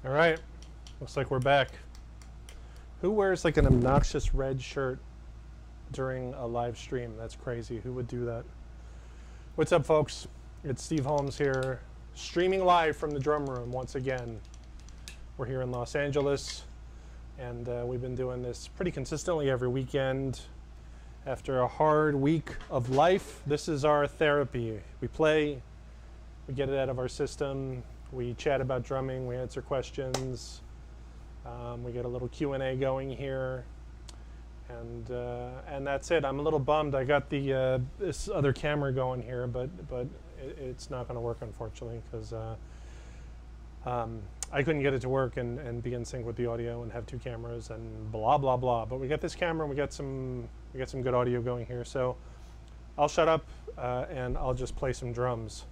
All right, looks like we're back. Who wears like an obnoxious red shirt during a live stream? That's crazy. Who would do that? What's up, folks? It's Steve Holmes here, streaming live from the drum room once again. We're here in Los Angeles, and we've been doing this pretty consistently every weekend. After a hard week of life, this is our therapy. We play, we get it out of our system, we chat about drumming, we answer questions, we get a little Q&A going here, and that's it. I'm a little bummed. I got the this other camera going here, but it's not going to work, unfortunately, because I couldn't get it to work and be in sync with the audio and have two cameras and blah blah blah. But we got this camera and we got some good audio going here. So I'll shut up and I'll just play some drums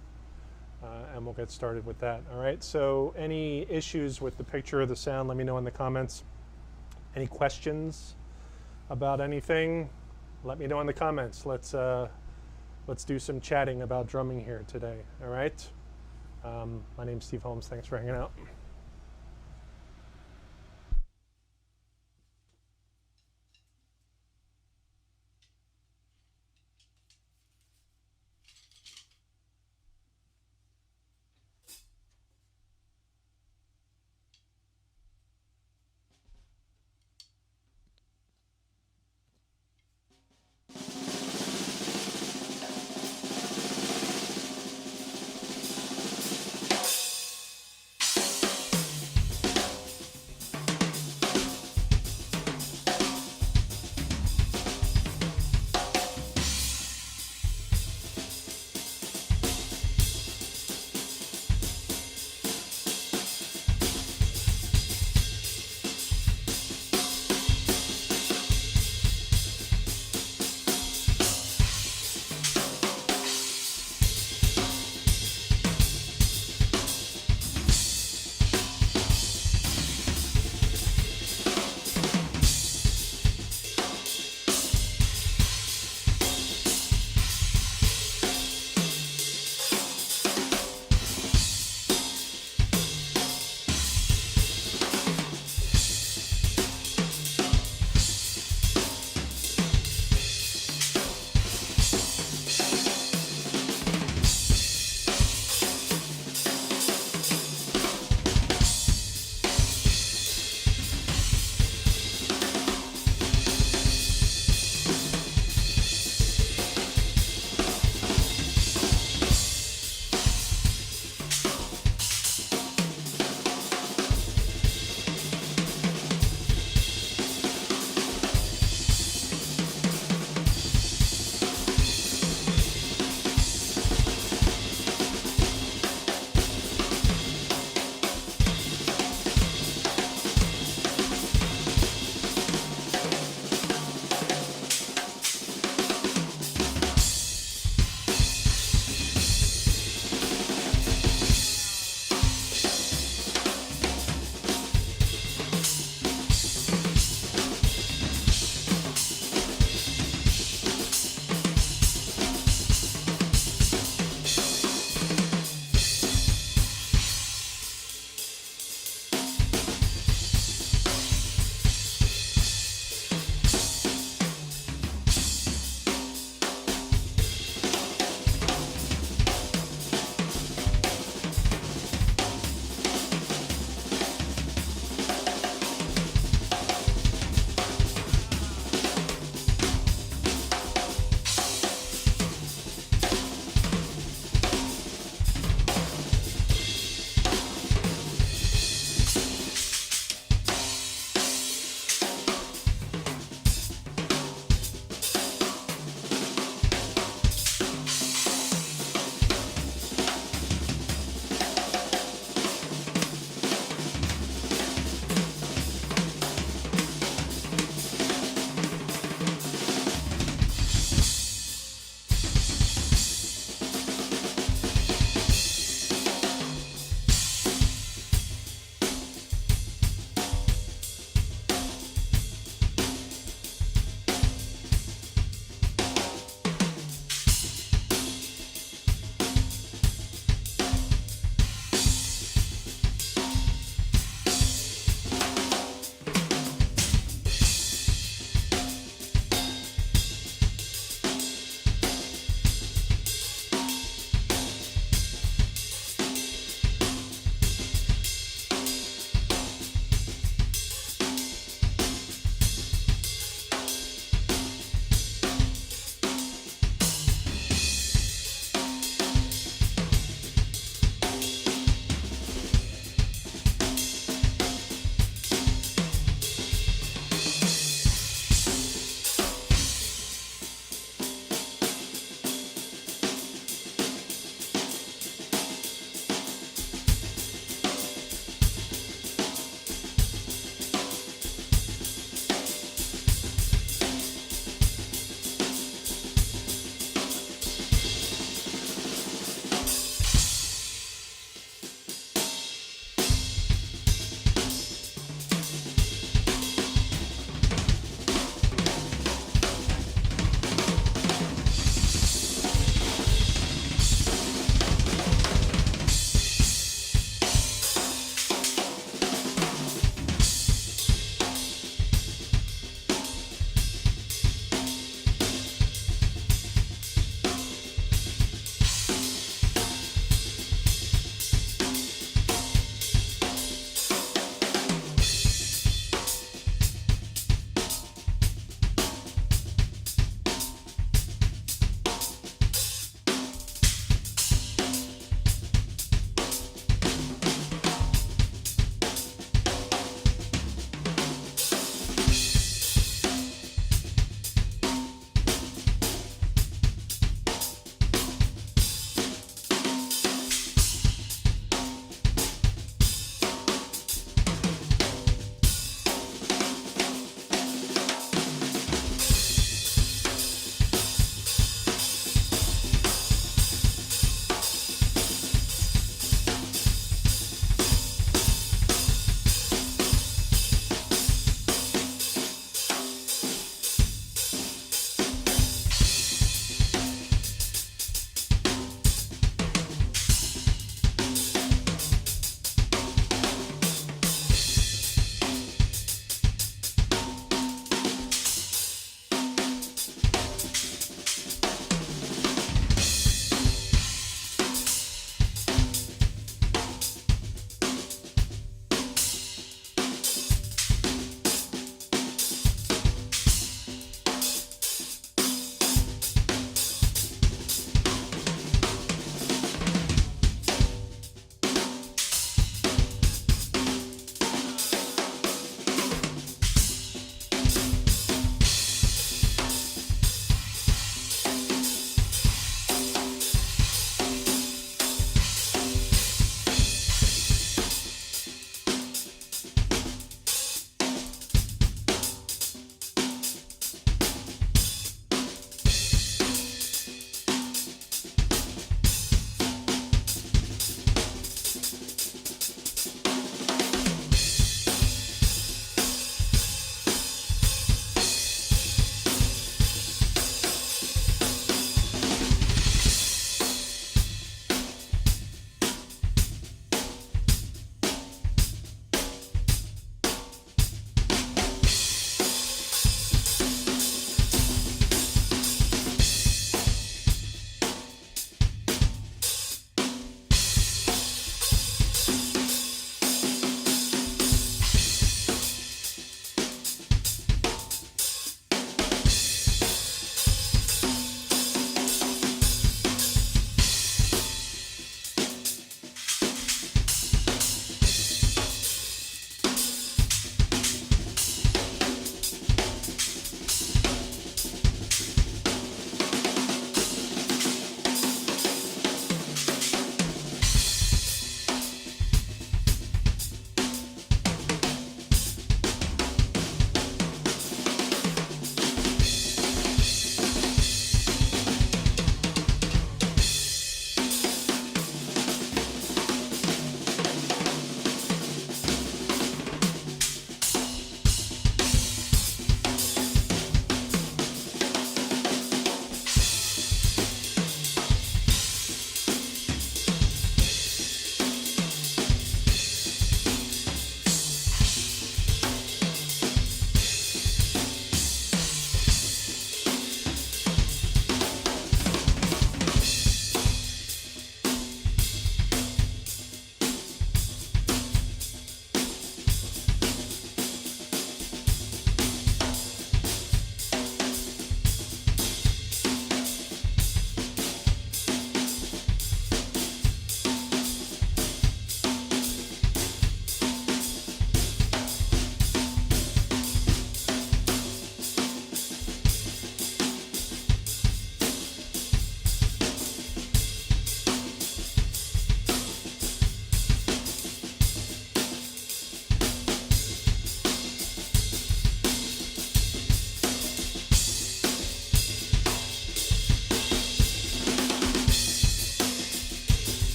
and we'll get started with that. All right. So any issues with the picture or the sound, let me know in the comments. Any questions about anything, let me know in the comments. Let's do some chatting about drumming here today. All right. My name's Steve Holmes. Thanks for hanging out.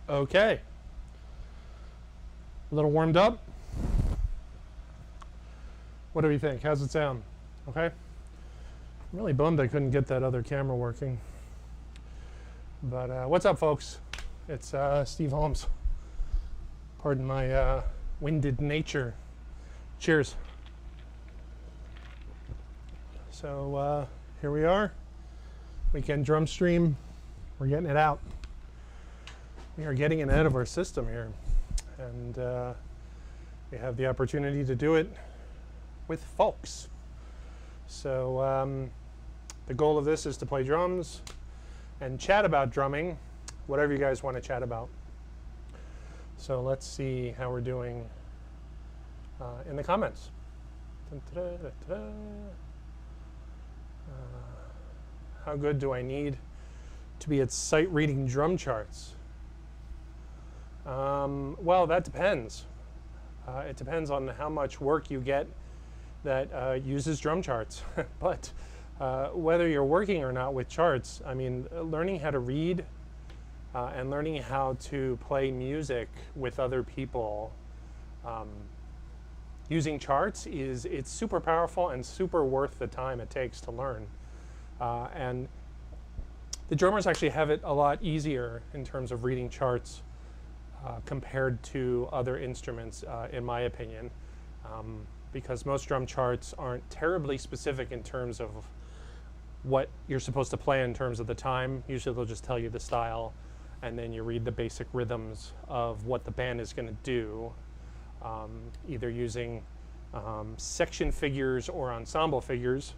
Okay. A little warmed up. What do we think? How's it sound? Okay. I'm really bummed I couldn't get that other camera working. But what's up, folks? It's Steve Holmes. Pardon my winded nature. Cheers. So here we are. Weekend drum stream. We're getting it out. We are getting it out of our system here. And we have the opportunity to do it with folks. So the goal of this is to play drums and chat about drumming, whatever you guys want to chat about. So let's see how we're doing in the comments. How good do I need to be at sight reading drum charts? Well, that depends. It depends on how much work you get that uses drum charts. But whether you're working or not with charts, I mean, learning how to read and learning how to play music with other people using charts it's super powerful and super worth the time it takes to learn. And the drummers actually have it a lot easier in terms of reading charts compared to other instruments, in my opinion, because most drum charts aren't terribly specific in terms of what you're supposed to play in terms of the time. Usually they'll just tell you the style, and then you read the basic rhythms of what the band is going to do, either using section figures or ensemble figures.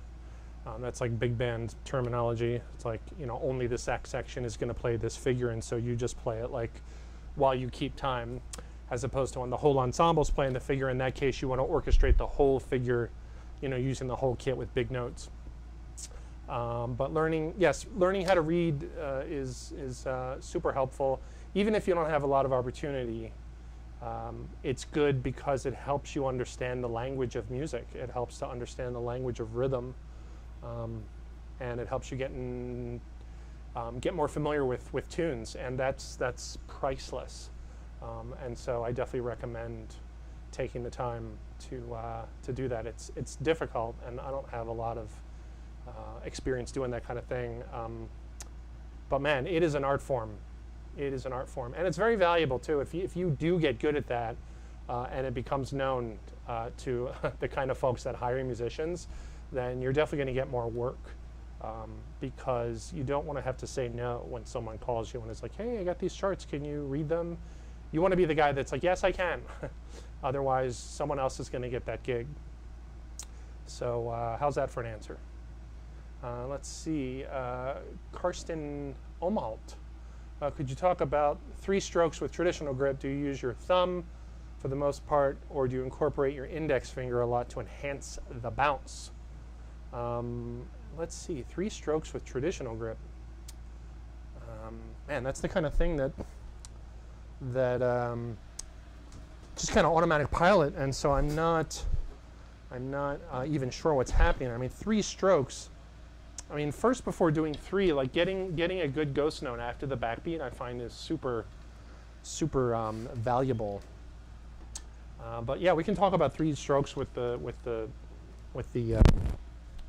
That's like big band terminology. It's like, you know, only the sax section is going to play this figure, and so you just play it like while you keep time, as opposed to when the whole ensemble's playing the figure. In that case, you want to orchestrate the whole figure, you know, using the whole kit with big notes. But learning how to read is super helpful. Even if you don't have a lot of opportunity, it's good because it helps you understand the language of music. It helps to understand the language of rhythm. And it helps you get more familiar with tunes, and that's priceless. And so I definitely recommend taking the time to do that. It's difficult, and I don't have a lot of experience doing that kind of thing. But man, it is an art form. It is an art form, and it's very valuable too. If you do get good at that, and it becomes known to the kind of folks that hire musicians, then you're definitely going to get more work, because you don't want to have to say no when someone calls you and it's like, hey, I got these charts, can you read them? You want to be the guy that's like, yes, I can. Otherwise, someone else is going to get that gig. So how's that for an answer? Let's see. Karsten Omalt. Could you talk about 3 strokes with traditional grip? Do you use your thumb for the most part, or do you incorporate your index finger a lot to enhance the bounce? Let's see, 3 strokes with traditional grip. Man, that's the kind of thing that just kind of automatic pilot, and so I'm not even sure what's happening. I mean, 3 strokes. I mean, first, before doing 3, like getting a good ghost note after the backbeat, I find is super valuable. But yeah, we can talk about 3 strokes with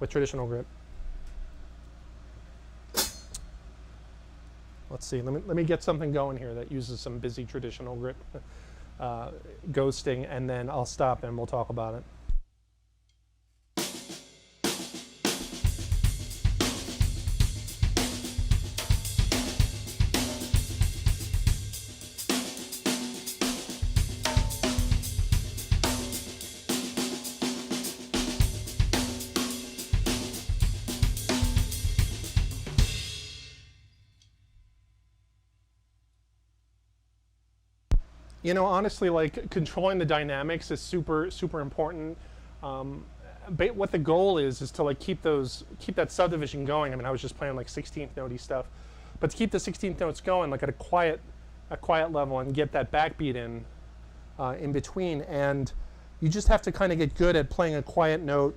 traditional grip. Let's see. Let me get something going here that uses some busy traditional grip ghosting, and then I'll stop and we'll talk about it. You know, honestly, like controlling the dynamics is super important. But what the goal is to like keep that subdivision going. I mean, I was just playing like 16th notey stuff, but to keep the 16th notes going like at a quiet level and get that backbeat in between. And you just have to kind of get good at playing a quiet note,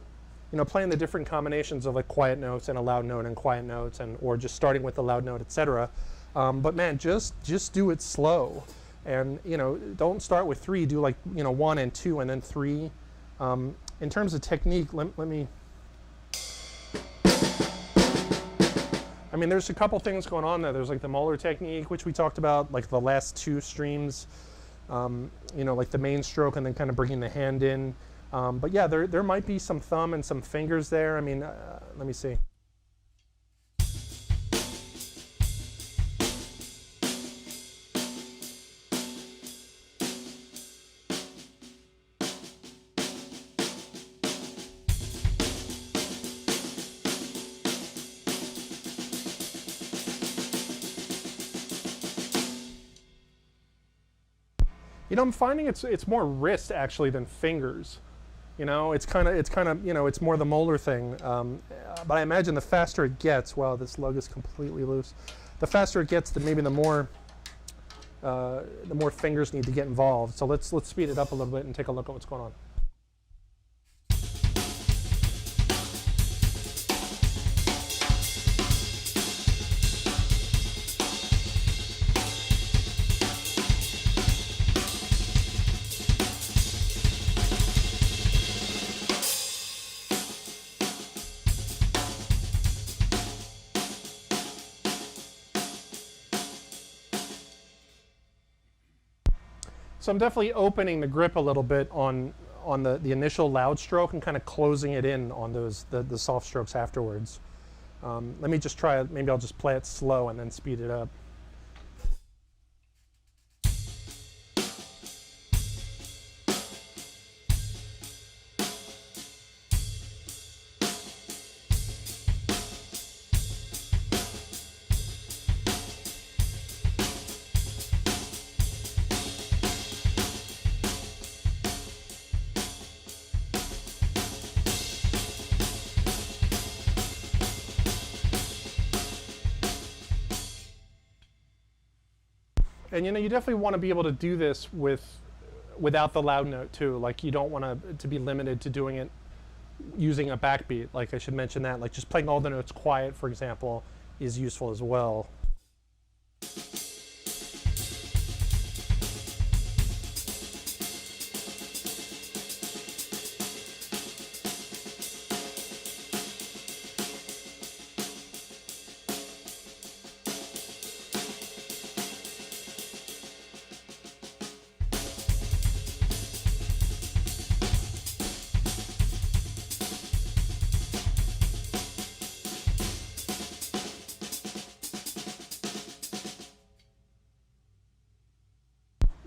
you know, playing the different combinations of like quiet notes and a loud note and quiet notes, and or just starting with a loud note, etc. But man, just do it slow, and don't start with 3. Do like 1 and 2 and then 3. In terms of technique, let me. I mean, there's a couple things going on there. There's like the molar technique, which we talked about, like the last 2 streams. Like the main stroke and then kind of bringing the hand in. But yeah, there might be some thumb and some fingers there. I mean, let me see. I'm finding it's more wrist actually than fingers. It's kind of it's more the molar thing. But I imagine the faster it gets, wow, this lug is completely loose. The faster it gets, maybe the more fingers need to get involved. So let's speed it up a little bit and take a look at what's going on. So I'm definitely opening the grip a little bit on the initial loud stroke and kind of closing it in on the soft strokes afterwards. Let me just try it. Maybe I'll just play it slow and then speed it up. And you definitely want to be able to do this without the loud note too. Like you don't want to be limited to doing it using a backbeat. Like I should mention that. Like just playing all the notes quiet, for example, is useful as well.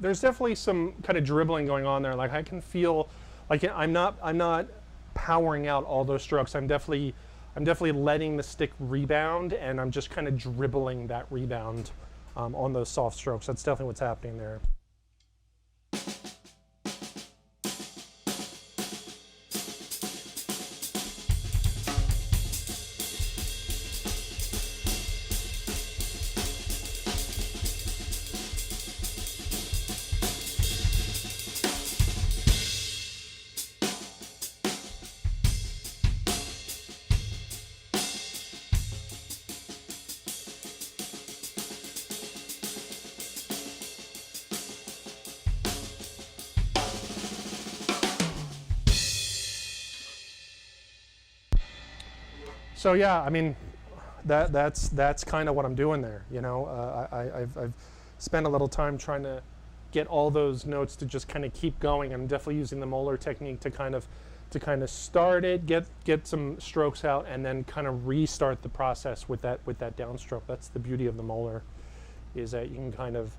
There's definitely some kind of dribbling going on there. Like I can feel, like I'm not powering out all those strokes. I'm definitely letting the stick rebound, and I'm just kind of dribbling that rebound on those soft strokes. That's definitely what's happening there. So yeah, I mean, that's kind of what I'm doing there. I've spent a little time trying to get all those notes to just kind of keep going. I'm definitely using the molar technique to kind of start it, get some strokes out, and then kind of restart the process with that downstroke. That's the beauty of the molar, is that you can kind of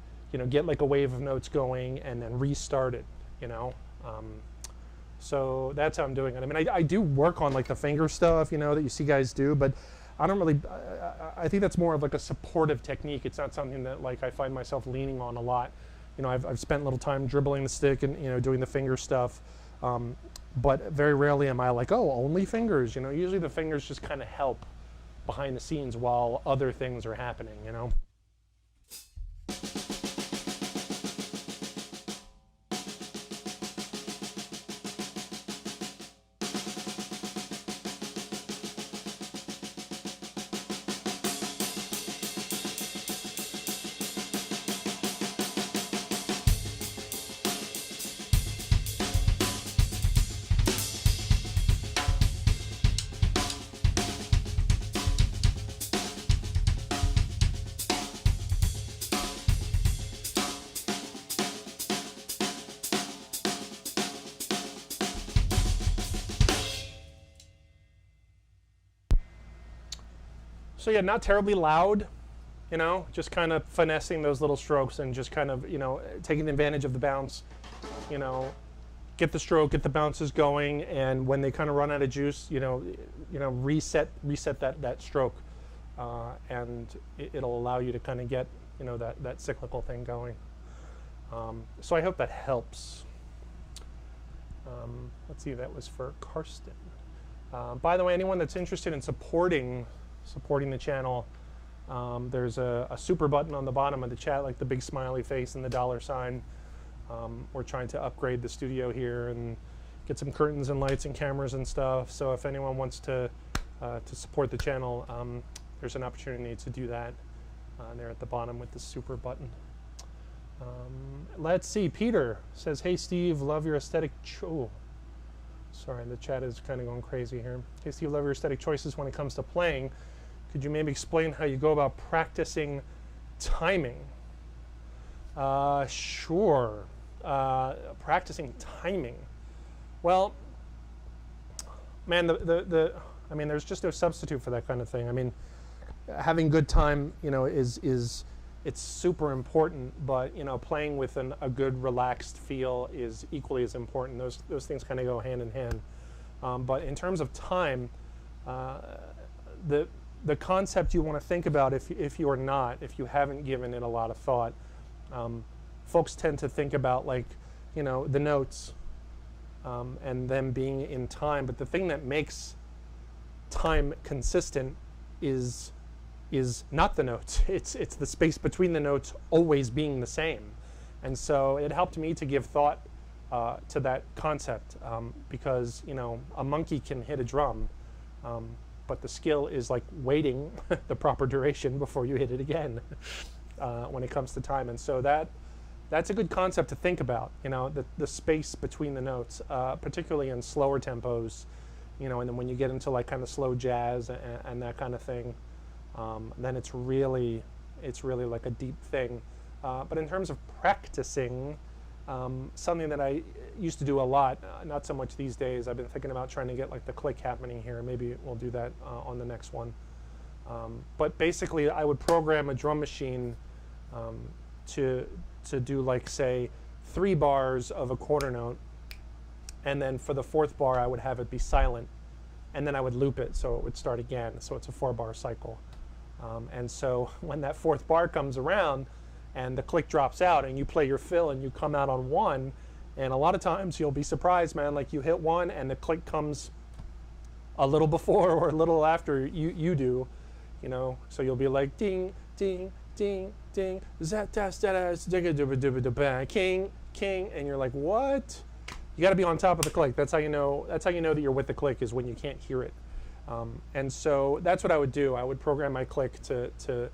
get like a wave of notes going and then restart it. So that's how I'm doing it. I mean, I do work on like the finger stuff, that you see guys do, but I don't really, I think that's more of like a supportive technique. It's not something that like I find myself leaning on a lot. I've spent a little time dribbling the stick and, doing the finger stuff, but very rarely am I like, oh, only fingers, usually the fingers just kind of help behind the scenes while other things are happening, So yeah, not terribly loud, you know, just kind of finessing those little strokes and just kind of, you know, taking advantage of the bounce, you know, get the stroke, get the bounces going, and when they kind of run out of juice, you know, reset that stroke, and it'll allow you to kind of get, you know, that cyclical thing going. So I hope that helps. Let's see, that was for Karsten. By the way, anyone that's interested in supporting the channel, there's a super button on the bottom of the chat, like the big smiley face and the $sign. We're trying to upgrade the studio here and get some curtains and lights and cameras and stuff. So if anyone wants to support the channel, there's an opportunity to do that there at the bottom with the super button. Let's see. Peter says, "Hey Steve, love your aesthetic." Sorry, the chat is kind of going crazy here. "Hey Steve, love your aesthetic choices when it comes to playing. Could you maybe explain how you go about practicing timing?" Sure. Practicing timing. Well, man, I mean, there's just no substitute for that kind of thing. I mean, having good time, you know, it's super important, but, you know, playing with a good relaxed feel is equally as important. Those things kind of go hand in hand. But in terms of time, the concept you want to think about, if you haven't given it a lot of thought, folks tend to think about, like, you know, the notes and them being in time. But the thing that makes time consistent is not the notes. It's the space between the notes always being the same. And so it helped me to give thought to that concept, because, you know, a monkey can hit a drum, but the skill is like waiting the proper duration before you hit it again when it comes to time. And so that's a good concept to think about, you know, the space between the notes, particularly in slower tempos, you know, and then when you get into like kind of slow jazz and that kind of thing, then it's really like a deep thing. But in terms of practicing, something that I used to do a lot, not so much these days. I've been thinking about trying to get like the click happening here. Maybe we'll do that on the next one. But basically, I would program a drum machine to do, like, say, 3 bars of a quarter note, and then for the 4th bar I would have it be silent, and then I would loop it so it would start again. So it's a 4-bar cycle. And so when that 4th bar comes around and the click drops out and you play your fill and you come out on 1, and a lot of times you'll be surprised, man, like you hit 1 and the click comes a little before or a little after you do, you know, so you'll be like ding, ding, ding, ding, king, king, and you're like, what? You got to be on top of the click. That's how you know that you're with the click, is when you can't hear it. And so that's what I would do. I would program my click to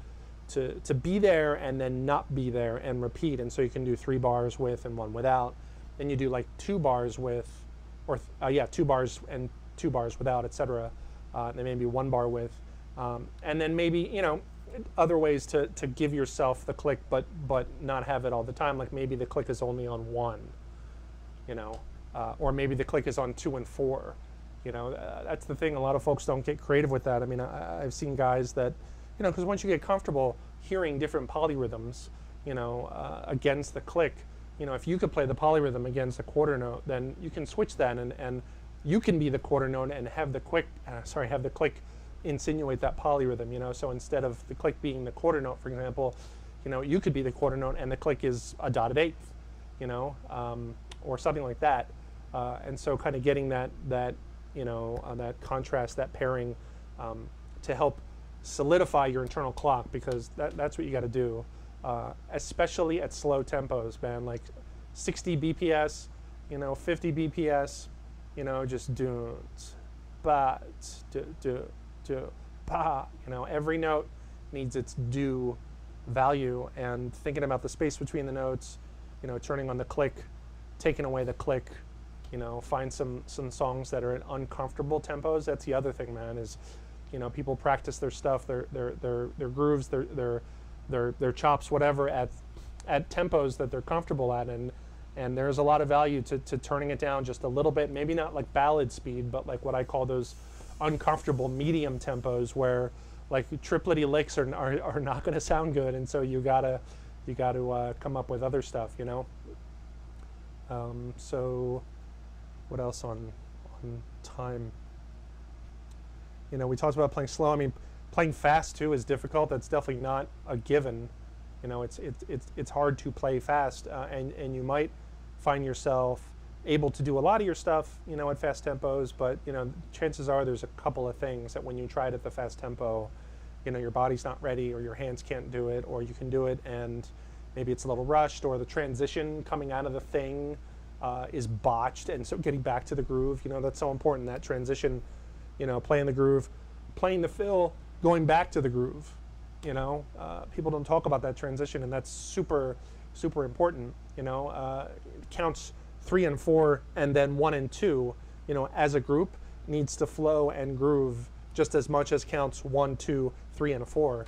be there and then not be there and repeat. And so you can do 3 bars with and 1 without. Then you do like 2 bars with, or 2 bars and 2 bars without, etc. Then maybe 1 bar with, and then maybe, you know, other ways to give yourself the click, but not have it all the time. Like maybe the click is only on 1, you know, or maybe the click is on 2 and 4. You know, that's the thing. A lot of folks don't get creative with that. I mean, I've seen guys that, you know, because once you get comfortable hearing different polyrhythms, you know, against the click, you know, if you could play the polyrhythm against a quarter note, then you can switch that, and you can be the quarter note and have the click insinuate that polyrhythm, you know. So instead of the click being the quarter note, for example, you know, you could be the quarter note and the click is a dotted 8th, you know, or something like that. And so kind of getting that you know, that contrast, that pairing, to help solidify your internal clock, because that's what you got to do, especially at slow tempos, man. Like 60 BPS, you know, 50 BPS, you know, just do, ba, do, ba. You know, every note needs its due value, and thinking about the space between the notes, you know, turning on the click, taking away the click. You know, find some songs that are at uncomfortable tempos. That's the other thing, man, is, you know, people practice their stuff, their grooves, their chops, whatever, at tempos that they're comfortable at, and there's a lot of value to turning it down just a little bit, maybe not like ballad speed, but like what I call those uncomfortable medium tempos, where like triplety licks are not going to sound good, and so you gotta come up with other stuff, you know. So what else on time? You know, we talked about playing slow. I mean, playing fast too is difficult. That's definitely not a given. You know, it's hard to play fast, and you might find yourself able to do a lot of your stuff, you know, at fast tempos, but, you know, chances are there's a couple of things that when you try it at the fast tempo, you know, your body's not ready, or your hands can't do it, or you can do it and maybe it's a little rushed, or the transition coming out of the thing is botched, and so getting back to the groove, you know, that's so important, that transition, you know, playing the groove, playing the fill, going back to the groove, you know. People don't talk about that transition, and that's super, super important, you know. Counts 3 and 4, and then 1 and 2, you know, as a group needs to flow and groove just as much as counts 1, 2, 3, and 4.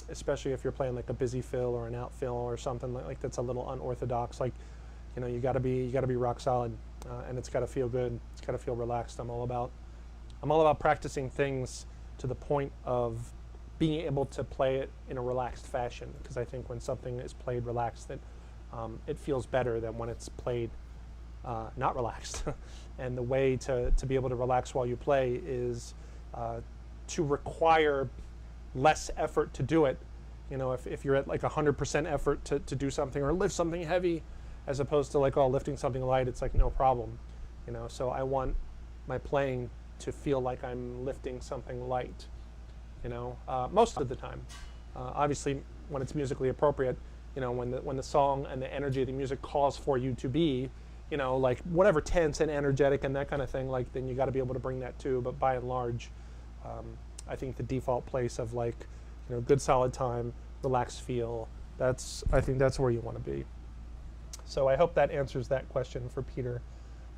Especially if you're playing like a busy fill or an out fill or something like that's a little unorthodox. Like, you know, you got to be rock solid, and it's got to feel good. It's got to feel relaxed. I'm all about practicing things to the point of being able to play it in a relaxed fashion, because I think when something is played relaxed, that it feels better than when it's played not relaxed. And the way to be able to relax while you play is to require less effort to do it. You know, if you're at like 100% effort to do something or lift something heavy, as opposed to like, oh, lifting something light, it's like no problem. You know, so I want my playing to feel like I'm lifting something light, you know, most of the time. Obviously, when it's musically appropriate, you know, when the song and the energy of the music calls for you to be, you know, like whatever tense and energetic and that kind of thing, like then you got to be able to bring that too. But by and large, I think the default place of like, you know, good solid time, relaxed feel, I think that's where you want to be. So I hope that answers that question for Peter,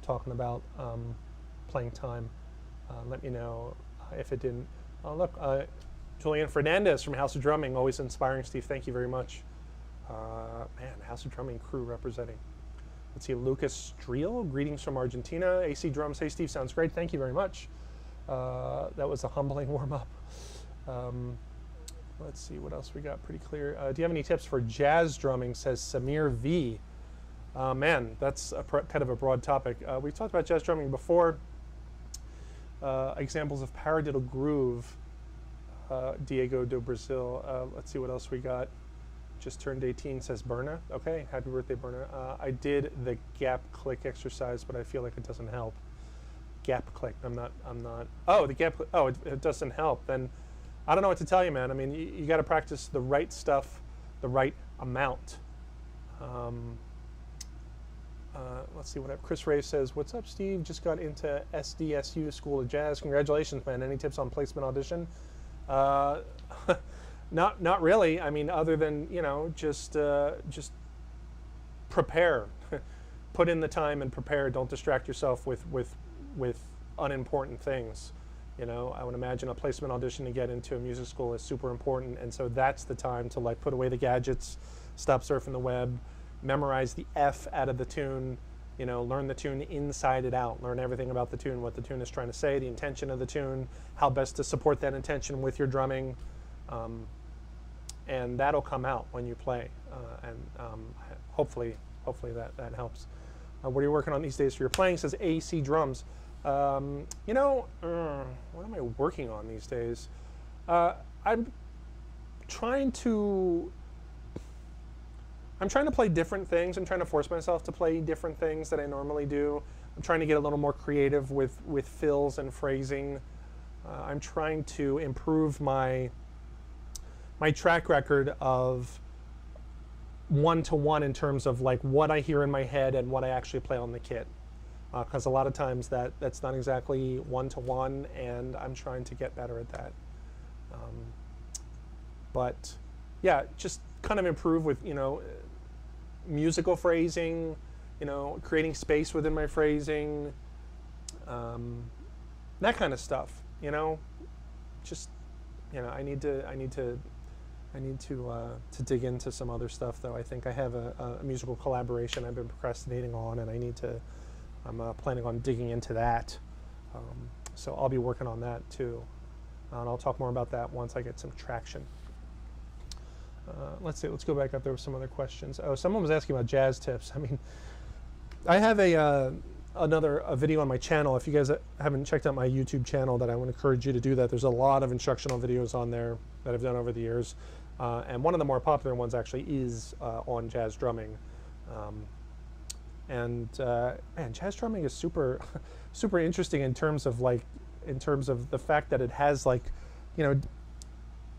talking about playing time. Let me know if it didn't. Oh, look, Julian Fernandez from House of Drumming, always inspiring, Steve. Thank you very much. Man, House of Drumming crew representing. Let's see, Lucas Streel, greetings from Argentina. AC Drums, hey Steve, sounds great. Thank you very much. That was a humbling warm-up. Let's see what else we got pretty clear. Do you have any tips for jazz drumming, says Samir V. Man, that's kind of a broad topic. We've talked about jazz drumming before. Examples of paradiddle groove, Diego do Brazil. Let's see what else we got. Just turned 18, says Berna. Okay, happy birthday, Berna. I did the gap click exercise, but I feel like it doesn't help. Gap click, I'm not, oh, the gap click, oh, it doesn't help. Then I don't know what to tell you, man. I mean, you got to practice the right stuff, the right amount. Let's see what Chris Ray says. What's up, Steve? Just got into SDSU School of Jazz. Congratulations, man. Any tips on placement audition? Not really. I mean, other than, you know, just prepare. Put in the time and prepare. Don't distract yourself with unimportant things. You know, I would imagine a placement audition to get into a music school is super important, and so that's the time to like put away the gadgets, stop surfing the web, memorize the F out of the tune, you know, learn the tune inside and out, learn everything about the tune, what the tune is trying to say, the intention of the tune, how best to support that intention with your drumming, and that'll come out when you play, and hopefully that helps. What are you working on these days for your playing, says AC Drums. You know, what am I working on these days? I'm trying to play different things. I'm trying to force myself to play different things that I normally do. I'm trying to get a little more creative with fills and phrasing. I'm trying to improve my track record of one-to-one in terms of like what I hear in my head and what I actually play on the kit. Because a lot of times that's not exactly one-to-one, and I'm trying to get better at that. But yeah, just kind of improve with, you know, musical phrasing, you know, creating space within my phrasing, that kind of stuff, you know. Just, you know, I need to dig into some other stuff, though. I think I have a musical collaboration I've been procrastinating on, and I'm planning on digging into that. So I'll be working on that too. And I'll talk more about that once I get some traction. Let's see. Let's go back up. There were some other questions. Oh, someone was asking about jazz tips. I mean, I have another video on my channel. If you guys haven't checked out my YouTube channel, that I would encourage you to do that. There's a lot of instructional videos on there that I've done over the years, and one of the more popular ones actually is on jazz drumming. Man, jazz drumming is super, super interesting in terms of the fact that it has, like, you know,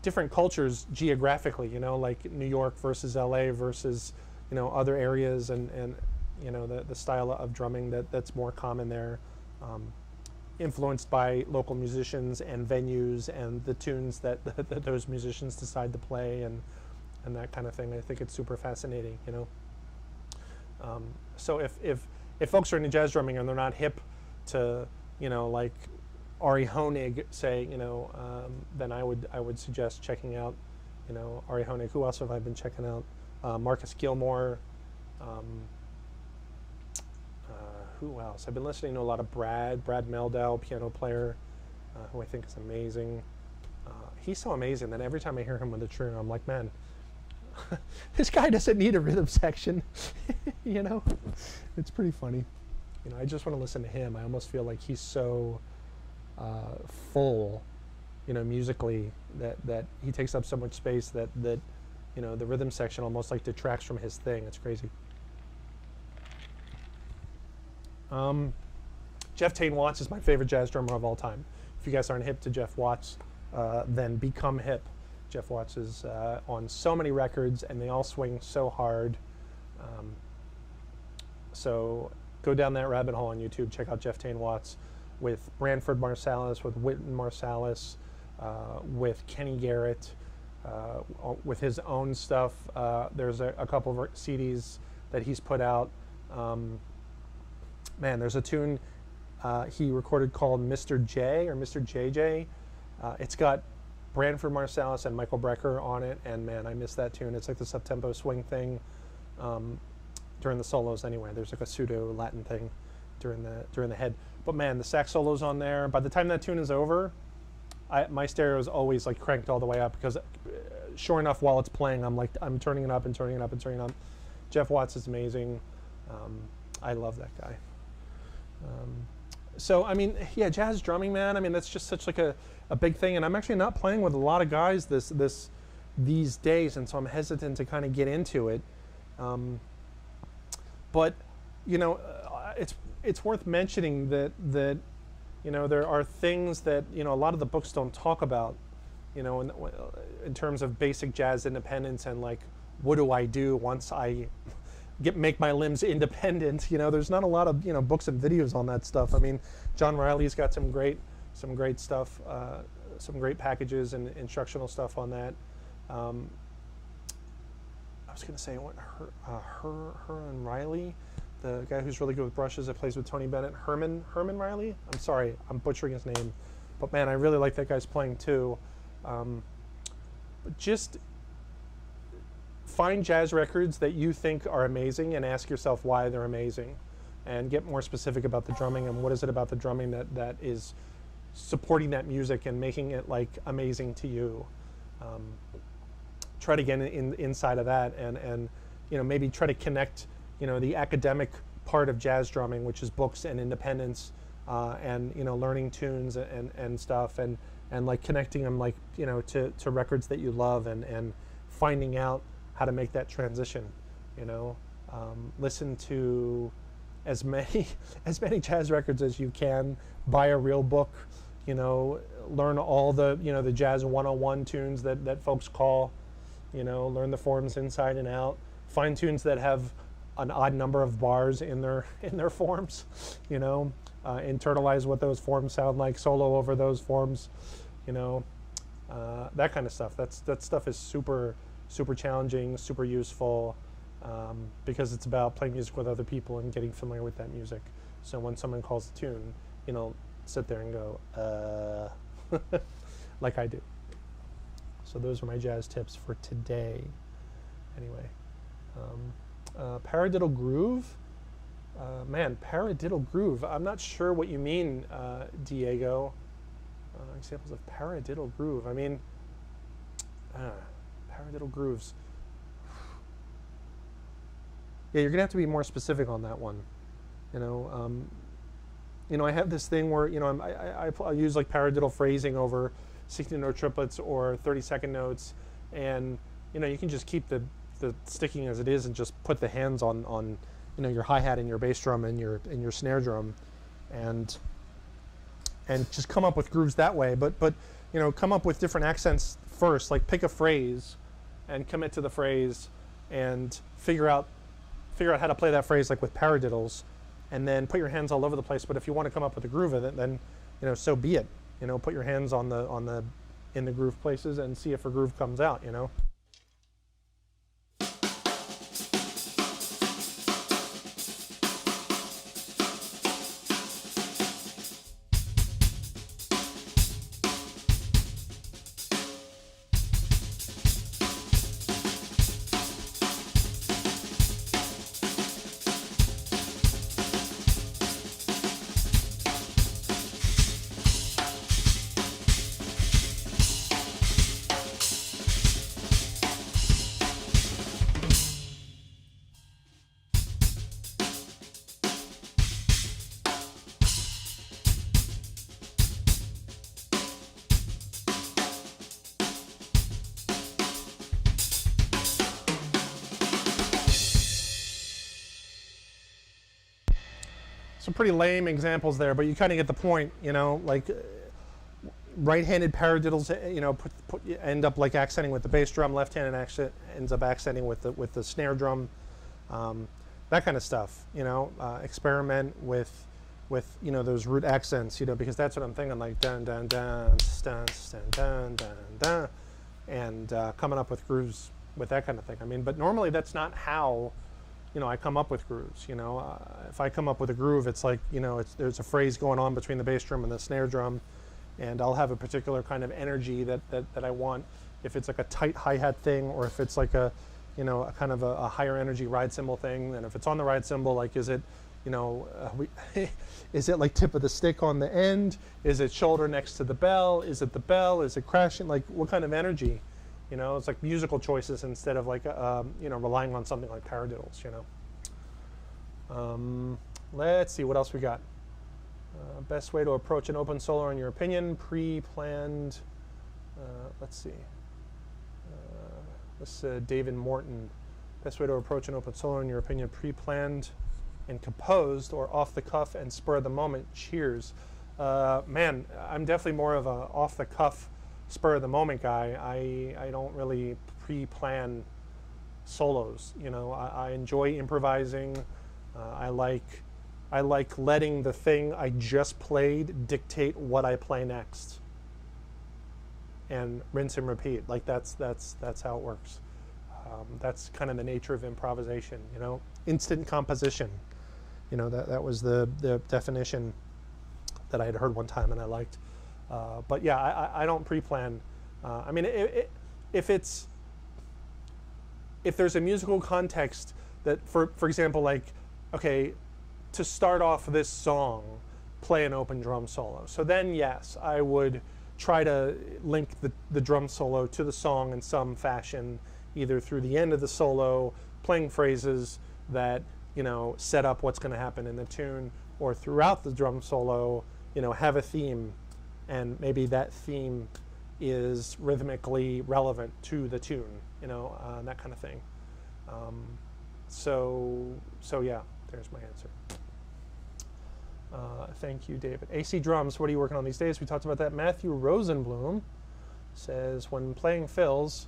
different cultures geographically. You know, like New York versus LA versus, you know, other areas, and you know, the style of drumming that's more common there, influenced by local musicians and venues and the tunes that those musicians decide to play, and that kind of thing. I think it's super fascinating, you know. So if folks are into jazz drumming and they're not hip to, you know, like Ari Honig, say, you know, then I would suggest checking out, you know, Ari Honig. Who else have I been checking out? Marcus Gilmore. Who else? I've been listening to a lot of Brad Meldau, piano player, who I think is amazing. He's so amazing that every time I hear him with a trio, I'm like, man, this guy doesn't need a rhythm section. You know, it's pretty funny. You know, I just want to listen to him. I almost feel like he's so full, you know, musically, that he takes up so much space that you know, the rhythm section almost like detracts from his thing. It's crazy. Jeff Tain Watts is my favorite jazz drummer of all time. If you guys aren't hip to Jeff Watts, then become hip. Jeff Watts is on so many records, and they all swing so hard. So go down that rabbit hole on YouTube. Check out Jeff Tain Watts with Branford Marsalis, with Wynton Marsalis, with Kenny Garrett, with his own stuff. There's a couple of CDs that he's put out. Man, there's a tune he recorded called Mr. J or Mr. JJ. It's got Branford Marsalis and Michael Brecker on it, and man, I miss that tune. It's like this up-tempo swing thing during the solos anyway. There's like a pseudo-Latin thing during the head. But man, the sax solo's on there. By the time that tune is over, my stereo is always like cranked all the way up, because sure enough, while it's playing, I'm turning it up and turning it up and turning it up. Jeff Watts is amazing. I love that guy. So I mean, yeah, jazz drumming, man. I mean, that's just such like a big thing, and I'm actually not playing with a lot of guys these days, and so I'm hesitant to kind of get into it. But you know, it's worth mentioning that you know, there are things that, you know, a lot of the books don't talk about, you know, in terms of basic jazz independence, and like, what do I do once I make my limbs independent? You know, there's not a lot of, you know, books and videos on that stuff. I mean, John Riley's got some great stuff, some great packages and instructional stuff on that. I was gonna say, what, Herman Riley, the guy who's really good with brushes that plays with Tony Bennett, Herman Riley. I'm sorry, I'm butchering his name, but man, I really like that guy's playing too. But just find jazz records that you think are amazing and ask yourself why they're amazing, and get more specific about the drumming and what is it about the drumming that is supporting that music and making it like amazing to you. Try to get inside of that, and you know, maybe try to connect, you know, the academic part of jazz drumming, which is books and independence, and you know, learning tunes and stuff, and like connecting them, like, you know, to records that you love, and finding out how to make that transition. You know, listen to as many jazz records as you can. Buy a real book. You know, learn all the, you know, the jazz 101 tunes that folks call. You know, learn the forms inside and out. Find tunes that have an odd number of bars in their forms. You know, internalize what those forms sound like. Solo over those forms. You know, that kind of stuff. That stuff is super challenging, super useful, because it's about playing music with other people and getting familiar with that music. So when someone calls a tune, you know, sit there and go, like I do. So those are my jazz tips for today. Anyway, paradiddle groove. Man, paradiddle groove. I'm not sure what you mean, Diego. Examples of paradiddle groove. I mean, paradiddle grooves. Yeah, you're gonna have to be more specific on that one. You know, I have this thing where, you know, I use like paradiddle phrasing over 16-note triplets or 30-second notes, and you know, you can just keep the sticking as it is and just put the hands on you know, your hi-hat and your bass drum and your snare drum, and just come up with grooves that way. But you know, come up with different accents first. Like pick a phrase and commit to the phrase and figure out how to play that phrase, like with paradiddles, and then put your hands all over the place. But if you want to come up with a groove in it, then, you know, so be it. You know, put your hands in the groove places and see if a groove comes out, you know. Some pretty lame examples there, but you kind of get the point, you know. Like right-handed paradiddles, you know, end up like accenting with the bass drum. Left-handed ends up accenting with the snare drum. That kind of stuff, you know. Experiment with you know, those root accents, you know, because that's what I'm thinking, like dun dun dun dun dun dun dun dun, and coming up with grooves with that kind of thing. I mean, but normally that's not how, you know, I come up with grooves. You know, if I come up with a groove, it's like, you know, there's a phrase going on between the bass drum and the snare drum, and I'll have a particular kind of energy that I want. If it's like a tight hi-hat thing, or if it's like a, you know, a kind of a higher energy ride cymbal thing, and if it's on the ride cymbal, like, is it, you know, is it like tip of the stick on the end? Is it shoulder next to the bell? Is it the bell? Is it crashing? Like, what kind of energy? You know, it's like musical choices instead of like, you know, relying on something like paradiddles, you know. Let's see, what else we got? Best way to approach an open solo in your opinion, pre-planned. Let's see. This is David Morton. Best way to approach an open solo in your opinion, pre-planned and composed, or off the cuff and spur of the moment. Cheers. Man, I'm definitely more of a off the cuff, spur of the moment guy. I don't really pre-plan solos. You know, I enjoy improvising. I like letting the thing I just played dictate what I play next, and rinse and repeat. Like that's how it works. That's kind of the nature of improvisation. You know, instant composition. You know, that was the definition that I had heard one time and I liked. But yeah, I don't pre-plan. I mean, if there's a musical context that, for example, like, okay, to start off this song, play an open drum solo. So then, yes, I would try to link the drum solo to the song in some fashion, either through the end of the solo, playing phrases that, you know, set up what's going to happen in the tune, or throughout the drum solo, you know, have a theme, and maybe that theme is rhythmically relevant to the tune, you know, that kind of thing. So yeah, there's my answer. Thank you, David. AC drums, what are you working on these days? We talked about that. Matthew Rosenblum says, when playing fills,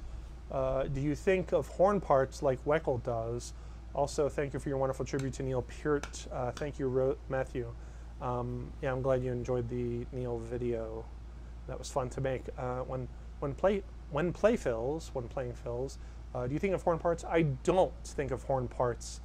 do you think of horn parts like Weckl does? Also, thank you for your wonderful tribute to Neil Peart. Thank you, Matthew. Yeah, I'm glad you enjoyed the Neil video. That was fun to make. When playing fills, do you think of horn parts? I don't think of horn parts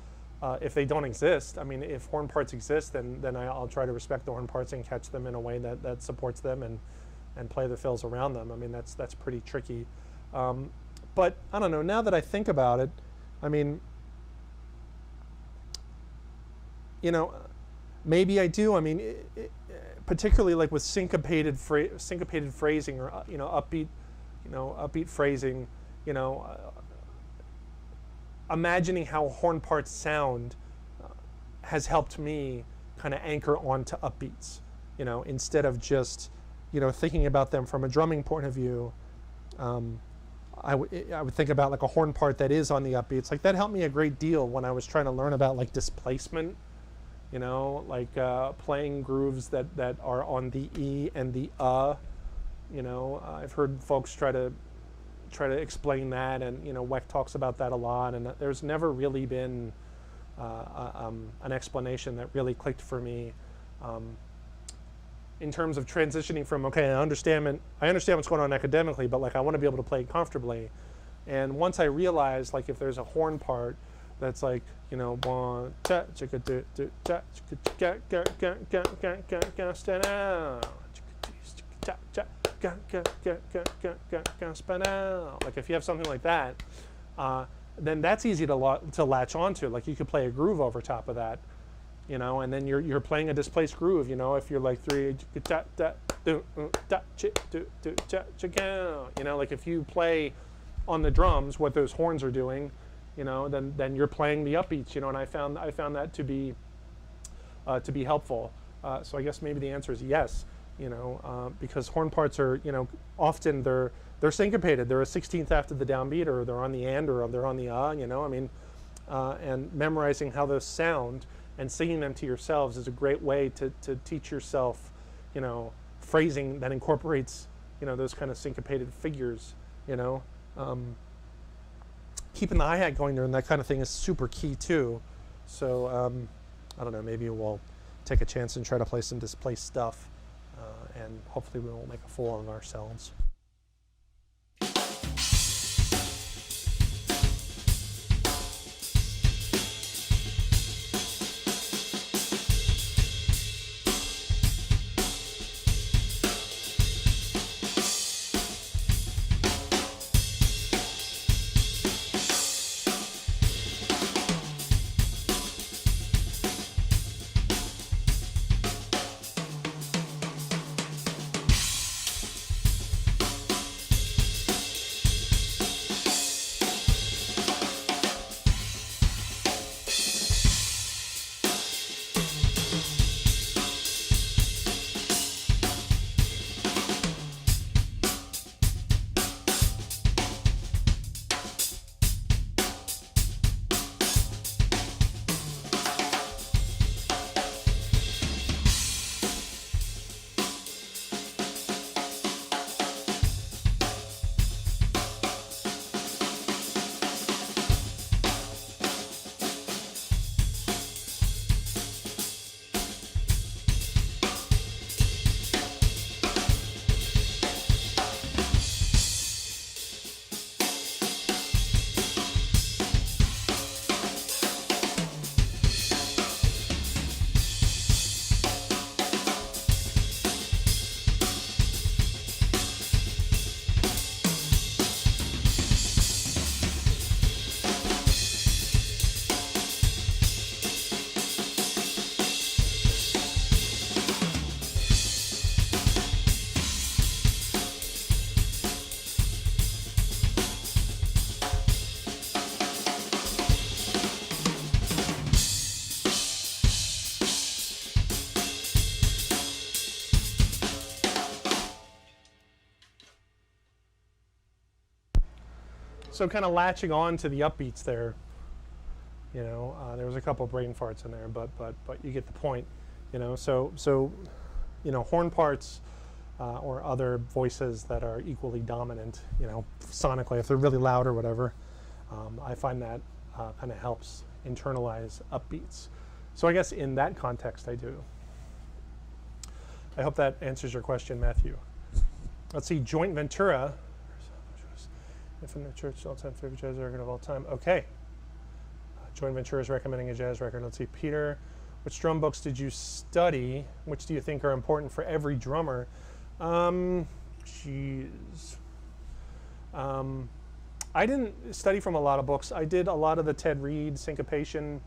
if they don't exist. I mean, if horn parts exist, then I'll try to respect the horn parts and catch them in a way that supports them and play the fills around them. I mean, that's pretty tricky. But I don't know. Now that I think about it, I mean, you know, maybe I do. I mean, particularly like with syncopated phrasing, or upbeat phrasing, imagining how horn parts sound has helped me kind of anchor onto upbeats, instead of just, thinking about them from a drumming point of view. I would think about like a horn part that is on the upbeats. Like that helped me a great deal when I was trying to learn about like displacement, playing grooves that are on the E and the I've heard folks try to explain that, and Weckl talks about that a lot, and there's never really been an explanation that really clicked for me in terms of transitioning from, okay, I understand what's going on academically, but like I want to be able to play comfortably. And once I realized, like, if there's a horn part that's like, one cha chicka do do cha chicka ga ga ga ga ga ga stand out, cha cha ga ga ga ga ga ga ga span out. Like if you have something like that, then that's easy to latch onto. Like you could play a groove over top of that, and then you're playing a displaced groove. If you're like three da da do da chi do do cha cha, like if you play on the drums what those horns are doing, then you're playing the upbeats, and I found that to be helpful. So I guess maybe the answer is yes, because horn parts are, often they're syncopated. They're a 16th after the downbeat, or they're on the and, or they're on the and memorizing how those sound and singing them to yourselves is a great way to teach yourself, phrasing that incorporates, those kind of syncopated figures, keeping the hi-hat going there and that kind of thing is super key too. So I don't know, maybe we'll take a chance and try to play some displaced stuff, and hopefully we won't make a fool of ourselves. So kind of latching on to the upbeats there, there was a couple brain farts in there, but you get the point, So horn parts or other voices that are equally dominant, sonically, if they're really loud or whatever, I find that kind of helps internalize upbeats. So I guess in that context, I do. I hope that answers your question, Matthew. Let's see, Joint Ventura. If in the church, all-time favorite jazz record of all time. Okay. Joint Ventura is recommending a jazz record. Let's see, Peter, which drum books did you study? Which do you think are important for every drummer? I didn't study from a lot of books. I did a lot of the Ted Reed syncopation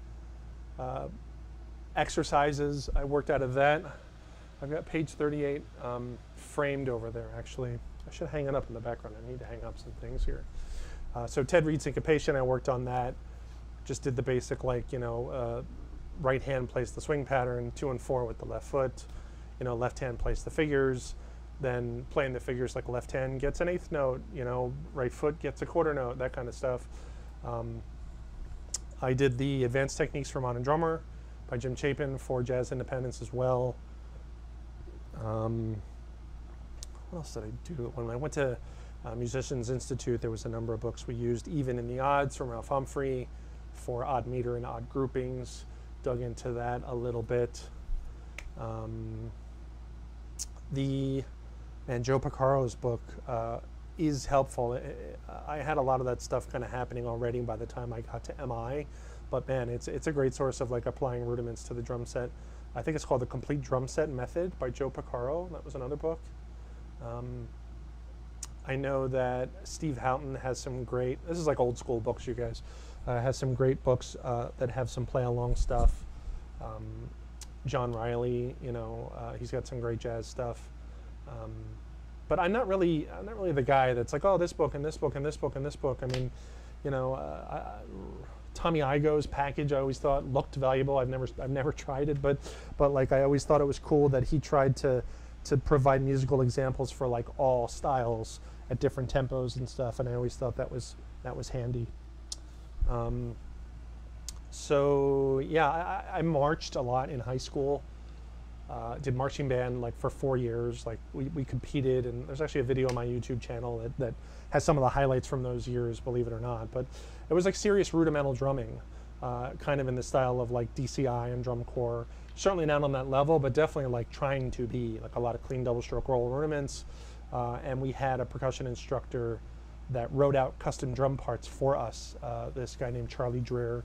exercises. I worked out of that. I've got page 38 framed over there, actually. I should hang it up in the background. I need to hang up some things here. So Ted Reed syncopation, I worked on that. Just did the basic, like, right hand plays the swing pattern, 2 and 4 with the left foot. Left hand plays the figures. Then playing the figures, like left hand gets an eighth note, right foot gets a quarter note, that kind of stuff. I did the Advanced Techniques for Modern Drummer by Jim Chapin for Jazz Independence as well. What else did I do? When I went to Musicians Institute, there was a number of books we used. Even in the Odds from Ralph Humphrey for odd meter and odd groupings. Dug into that a little bit. Joe Piccaro's book is helpful. I had a lot of that stuff kind of happening already by the time I got to MI, but man, it's a great source of like applying rudiments to the drum set. I think it's called The Complete Drum Set Method by Joe Piccaro. That was another book. I know that Steve Houghton has some great, this is like old school books, you guys, has some great books that have some play along stuff. John Riley, he's got some great jazz stuff. But I'm not really the guy that's like, oh, this book and this book and this book and this book. I mean, Tommy Igoe's package I always thought looked valuable. I've never tried it, but like I always thought it was cool that he tried to provide musical examples for like all styles at different tempos and stuff, and I always thought that was handy. So yeah, I marched a lot in high school. Did marching band like for 4 years. Like we competed, and there's actually a video on my YouTube channel that has some of the highlights from those years, believe it or not. But it was like serious rudimental drumming, kind of in the style of like DCI and drum corps. Certainly not on that level, but definitely like trying to be like a lot of clean double stroke roll rudiments. And we had a percussion instructor that wrote out custom drum parts for us. This guy named Charlie Dreer,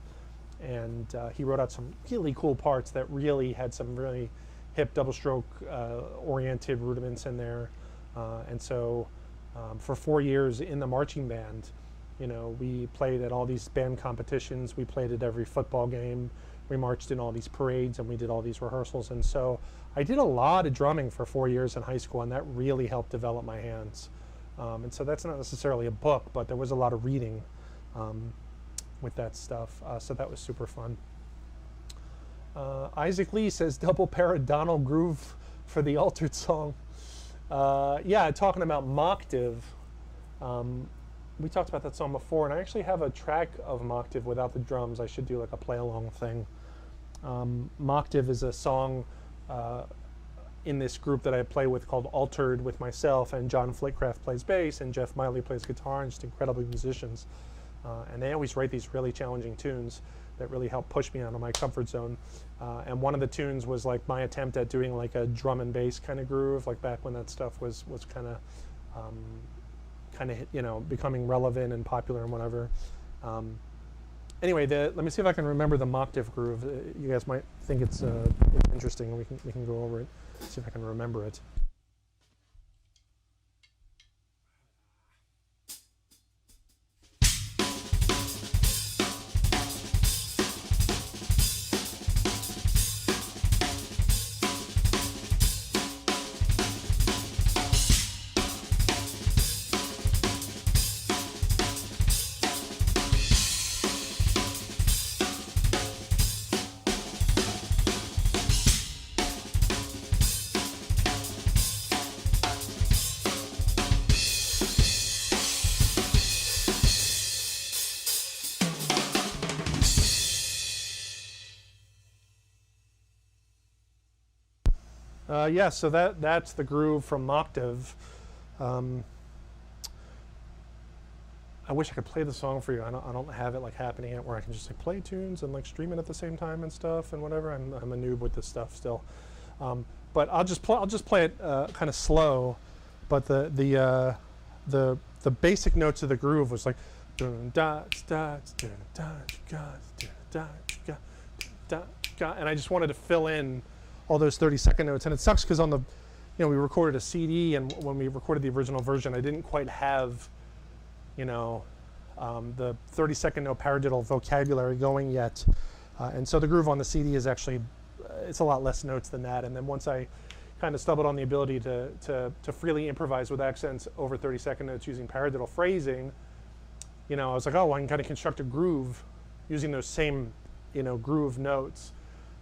and he wrote out some really cool parts that really had some really hip double stroke oriented rudiments in there. And so for 4 years in the marching band, we played at all these band competitions. We played at every football game. We marched in all these parades, and we did all these rehearsals. And so I did a lot of drumming for 4 years in high school, and that really helped develop my hands. And so that's not necessarily a book, but there was a lot of reading with that stuff. So that was super fun. Isaac Lee says double-paradiddle groove for the altered song. Yeah, talking about Machtave. We talked about that song before, and I actually have a track of Machtave without the drums. I should do like a play-along thing. Machtave is a song in this group that I play with called Altered with myself, and John Flitcraft plays bass, and Jeff Miley plays guitar, and just incredible musicians. And they always write these really challenging tunes that really help push me out of my comfort zone. And one of the tunes was like my attempt at doing like a drum and bass kind of groove, like back when that stuff was kind of becoming relevant and popular and whatever. Anyway, let me see if I can remember the Machtave groove. You guys might think it's interesting. We can go over it. See if I can remember it. Yeah, so that's the groove from Machtave. I wish I could play the song for you. I don't have it like happening where I can just like play tunes and like stream it at the same time and stuff and whatever. I'm a noob with this stuff still, but I'll just play it kind of slow. But the basic notes of the groove was like, and I just wanted to fill in all those 30-second notes. And it sucks because on the, we recorded a CD, and when we recorded the original version, I didn't quite have, the 30-second note paradiddle vocabulary going yet. And so the groove on the CD is actually, it's a lot less notes than that. And then once I kind of stumbled on the ability to freely improvise with accents over 30-second notes using paradiddle phrasing, I was like, oh, I can kind of construct a groove using those same, groove notes,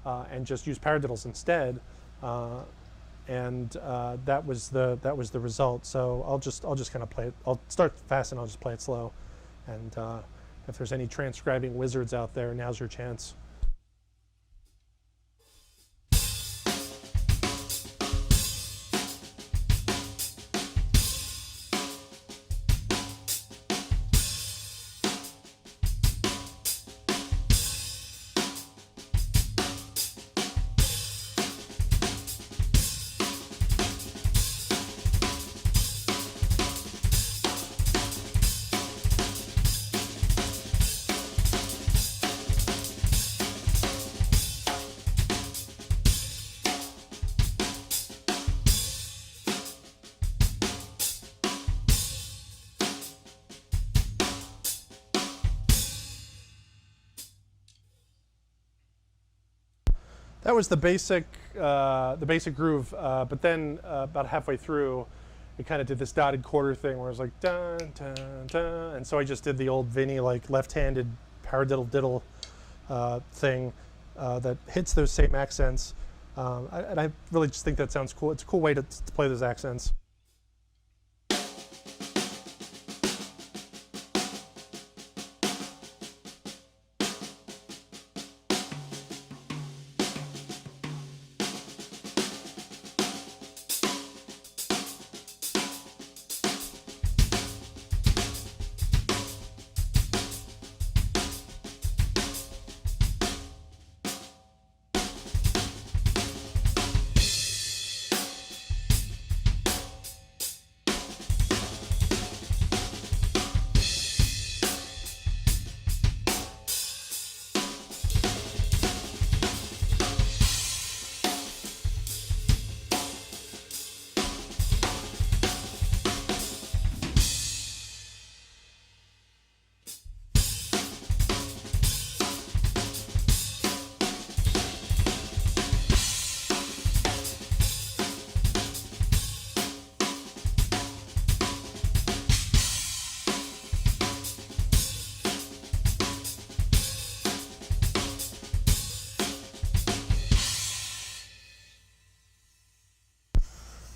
and just use paradiddles instead. That was the result. So I'll just kind of play it. I'll start fast and I'll just play it slow. And if there's any transcribing wizards out there, now's your chance. That was the basic groove, but then about halfway through, it kind of did this dotted quarter thing where it was like dun dun dun, and so I just did the old Vinnie like left-handed paradiddle diddle thing that hits those same accents, and I really just think that sounds cool. It's a cool way to play those accents.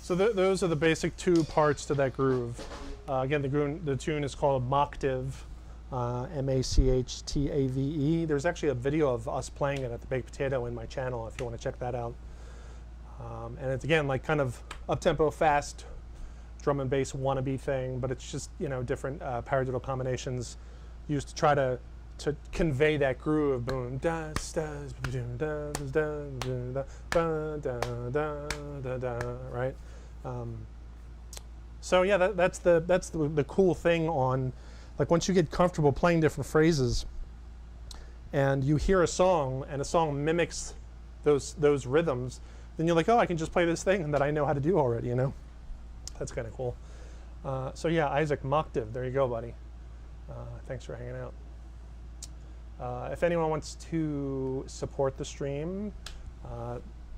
So those are the basic two parts to that groove. Again, the tune is called Machtave, M-A-C-H-T-A-V-E. There's actually a video of us playing it at the Baked Potato in my channel if you want to check that out. And it's again like kind of up-tempo, fast, drum and bass wannabe thing, but it's just different paradiddle combinations used to try to convey that groove. Boom, da, da, boom, da, da, da, da, da, da, da, right? So yeah, that's the cool thing on, like, once you get comfortable playing different phrases, and you hear a song and a song mimics those rhythms, then you're like, oh, I can just play this thing that I know how to do already. That's kind of cool. So yeah, Isaac Machtave, there you go, buddy. Thanks for hanging out. If anyone wants to support the stream,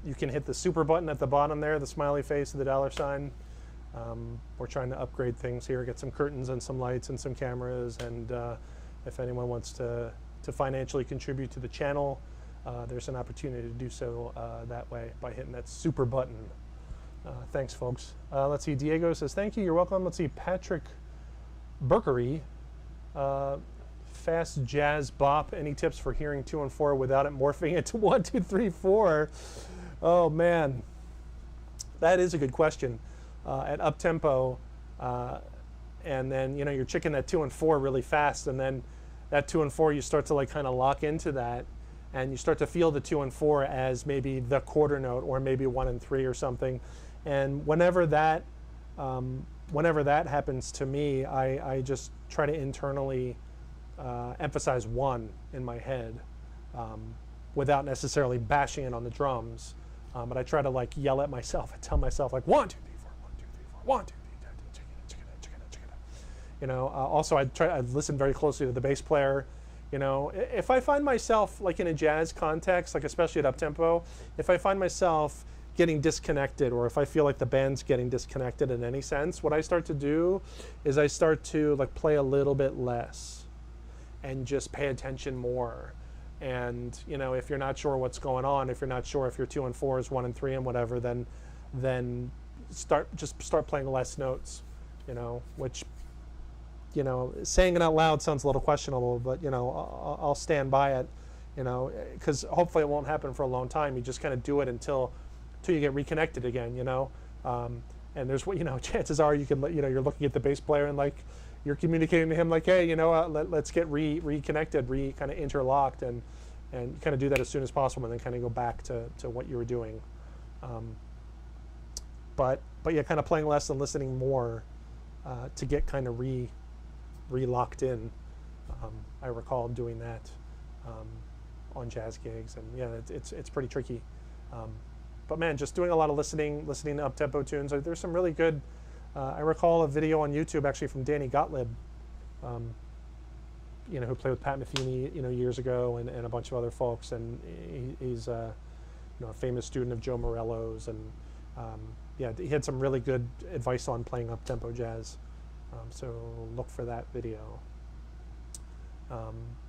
you can hit the super button at the bottom there, the smiley face of the $sign. We're trying to upgrade things here, get some curtains and some lights and some cameras, and if anyone wants to financially contribute to the channel, there's an opportunity to do so that way by hitting that super button. Thanks, folks. Let's see, Diego says, thank you, you're welcome. Let's see, Patrick Berkery, fast jazz bop, any tips for hearing 2 and 4 without it morphing into 1, 2, 3, 4? Oh man, that is a good question. At up tempo, and then you're checking that 2 and 4 really fast, and then that 2 and 4 you start to like kind of lock into that, and you start to feel the 2 and 4 as maybe the quarter note or maybe 1 and 3 or something. And whenever that happens to me, I just try to internally emphasize 1 in my head, without necessarily bashing it on the drums. But I try to like yell at myself and tell myself like 1, 2, 3, 4, 1, 2, 3, 4, 1, 2, 3, check it out. Also I listen very closely to the bass player. If I find myself like in a jazz context, like especially at up tempo, if I find myself getting disconnected, or if I feel like the band's getting disconnected in any sense, what I start to do is I start to like play a little bit less and just pay attention more. And you know, if you're not sure what's going on, if you're not sure if you're 2 and 4 is 1 and 3 and whatever, then start playing less notes. You know, which, you know, saying it out loud sounds a little questionable, but you know, I'll stand by it. You know, because hopefully it won't happen for a long time. You just kind of do it until you get reconnected again. You know, and there's what, you know, chances are you can, you know, you're looking at the bass player and like you're communicating to him like, hey, you know, let's get reconnected, kind of interlocked, and kind of do that as soon as possible, and then kind of go back to what you were doing. But yeah, kind of playing less and listening more to get kind of re-locked in. I recall doing that on jazz gigs, and yeah, it's pretty tricky. But man, just doing a lot of listening to up-tempo tunes. There's some really good. I recall a video on YouTube actually from Danny Gottlieb, you know, who played with Pat Metheny, you know, years ago, and a bunch of other folks. And he's you know, a famous student of Joe Morello's, and yeah, he had some really good advice on playing up-tempo jazz. So look for that video.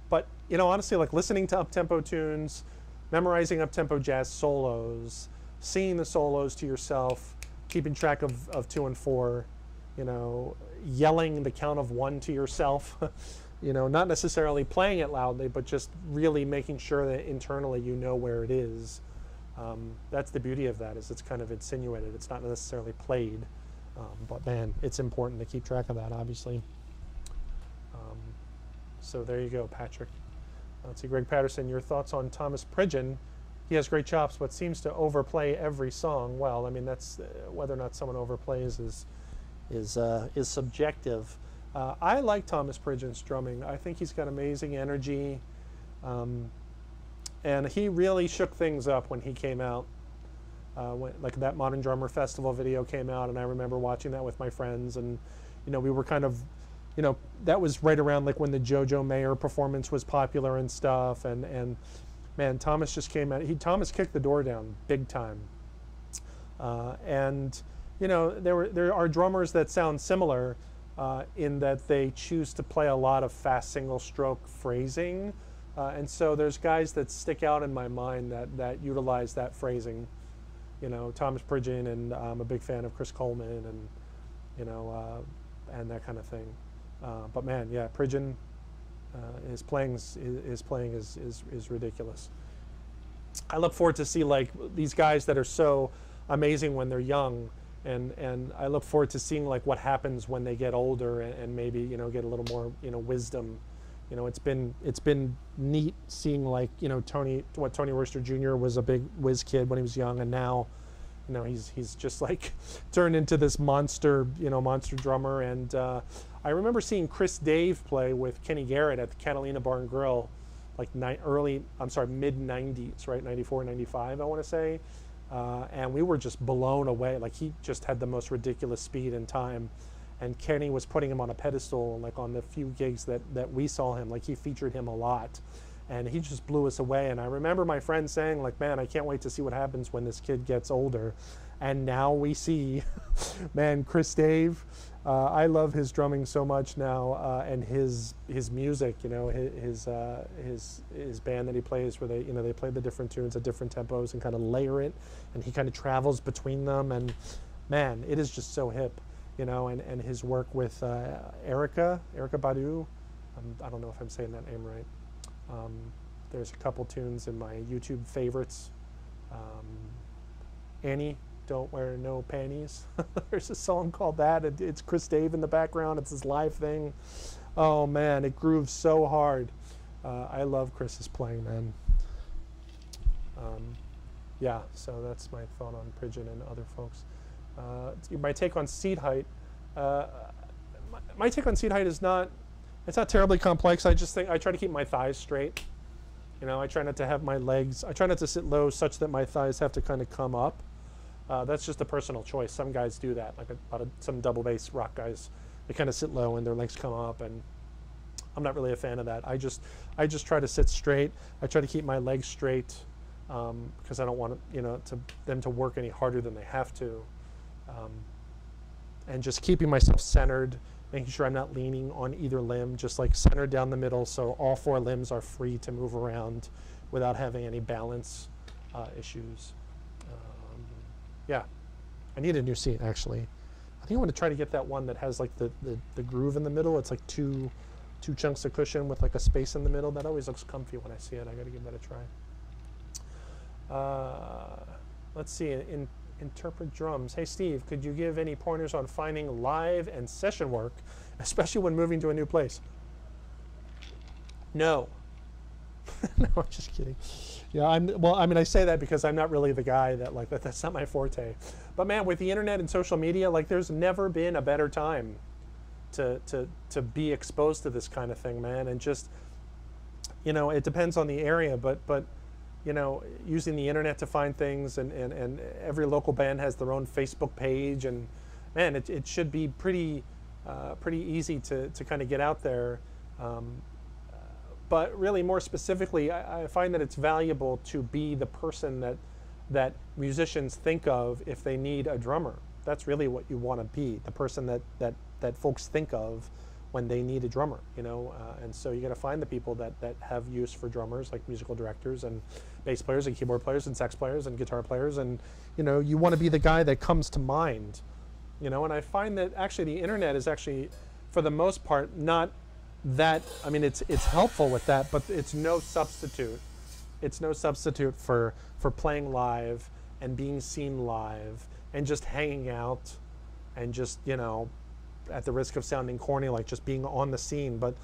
But you know, honestly, like listening to up-tempo tunes, memorizing up-tempo jazz solos, singing the solos to yourself, keeping track of 2 and 4, you know, yelling the count of 1 to yourself, you know, not necessarily playing it loudly, but just really making sure that internally you know where it is. That's the beauty of that, is it's kind of insinuated. It's not necessarily played, but man, it's important to keep track of that, obviously. So there you go, Patrick. Let's see, Greg Patterson, your thoughts on Thomas Pridgen? He has great chops, but seems to overplay every song. Well, I mean, that's whether or not someone overplays is subjective. I like Thomas Pridgen's drumming. I think he's got amazing energy, and he really shook things up when he came out. When, like, that Modern Drummer Festival video came out, and I remember watching that with my friends, and you know, we were kind of, you know, that was right around like when the JoJo Mayer performance was popular and stuff, and man, Thomas just came out. Thomas kicked the door down big time, and you know, there are drummers that sound similar in that they choose to play a lot of fast single stroke phrasing, and so there's guys that stick out in my mind that utilize that phrasing. You know, Thomas Pridgen, and I'm a big fan of Chris Coleman, and you know, and that kind of thing. But man, yeah, Pridgen, his playing is ridiculous. I look forward to see like these guys that are so amazing when they're young, and I look forward to seeing like what happens when they get older, and maybe, you know, get a little more, you know, wisdom. You know, it's been neat seeing like, you know, Tony Royster Jr. was a big whiz kid when he was young, and now, you know, he's just like turned into this monster, you know, monster drummer. And I remember seeing Chris Dave play with Kenny Garrett at the Catalina Bar and Grill, like mid-90s, right? 94, 95, I want to say. And we were just blown away. Like, he just had the most ridiculous speed and time. And Kenny was putting him on a pedestal, like on the few gigs that we saw him. Like, he featured him a lot. And he just blew us away. And I remember my friend saying, like, man, I can't wait to see what happens when this kid gets older. And now we see, man, Chris Dave. I love his drumming so much now, and his music. You know, his band that he plays, where they play the different tunes at different tempos and kind of layer it, and he kind of travels between them. And man, it is just so hip. You know, and his work with Erykah Badu. I don't know if I'm saying that name right. There's a couple tunes in my YouTube favorites. Annie, Don't Wear No Panties. There's a song called that. It's Chris Dave in the background. It's his live thing. Oh man, it grooves so hard. I love Chris's playing, man. Yeah, so that's my thought on Pridgen and other folks. My take on seat height. My take on seat height is not terribly complex. I just think I try to keep my thighs straight. You know, I try not to have my legs. I try not to sit low such that my thighs have to kind of come up. That's just a personal choice. Some guys do that, like some double bass rock guys. They kind of sit low and their legs come up, and I'm not really a fan of that. I just try to sit straight. I try to keep my legs straight. because I don't want them to work any harder than they have to. And just keeping myself centered, making sure I'm not leaning on either limb, just like centered down the middle so all 4 limbs are free to move around without having any balance issues. Yeah, I need a new seat actually. I think I want to try to get that one that has like the groove in the middle. It's like two chunks of cushion with like a space in the middle. That always looks comfy when I see it. I got to give that a try. Let's see, interpret drums. Hey Steve, could you give any pointers on finding live and session work, especially when moving to a new place? No. No, I'm just kidding. Yeah, I say that because I'm not really the guy that's not my forte. But man, with the internet and social media, like there's never been a better time to be exposed to this kind of thing, man. And just, it depends on the area, but using the internet to find things, and every local band has their own Facebook page, and man, it should be pretty easy to kind of get out there. But really, more specifically, I find that it's valuable to be the person that musicians think of if they need a drummer. That's really what you want to be, the person that folks think of when they need a drummer, and so you got to find the people that have use for drummers, like musical directors and bass players and keyboard players and sax players and guitar players, and you want to be the guy that comes to mind, and I find that actually the internet is actually, for the most part, not that, it's helpful with that, but it's no substitute. It's no substitute for playing live and being seen live and just hanging out and just, at the risk of sounding corny, like just being on the scene, but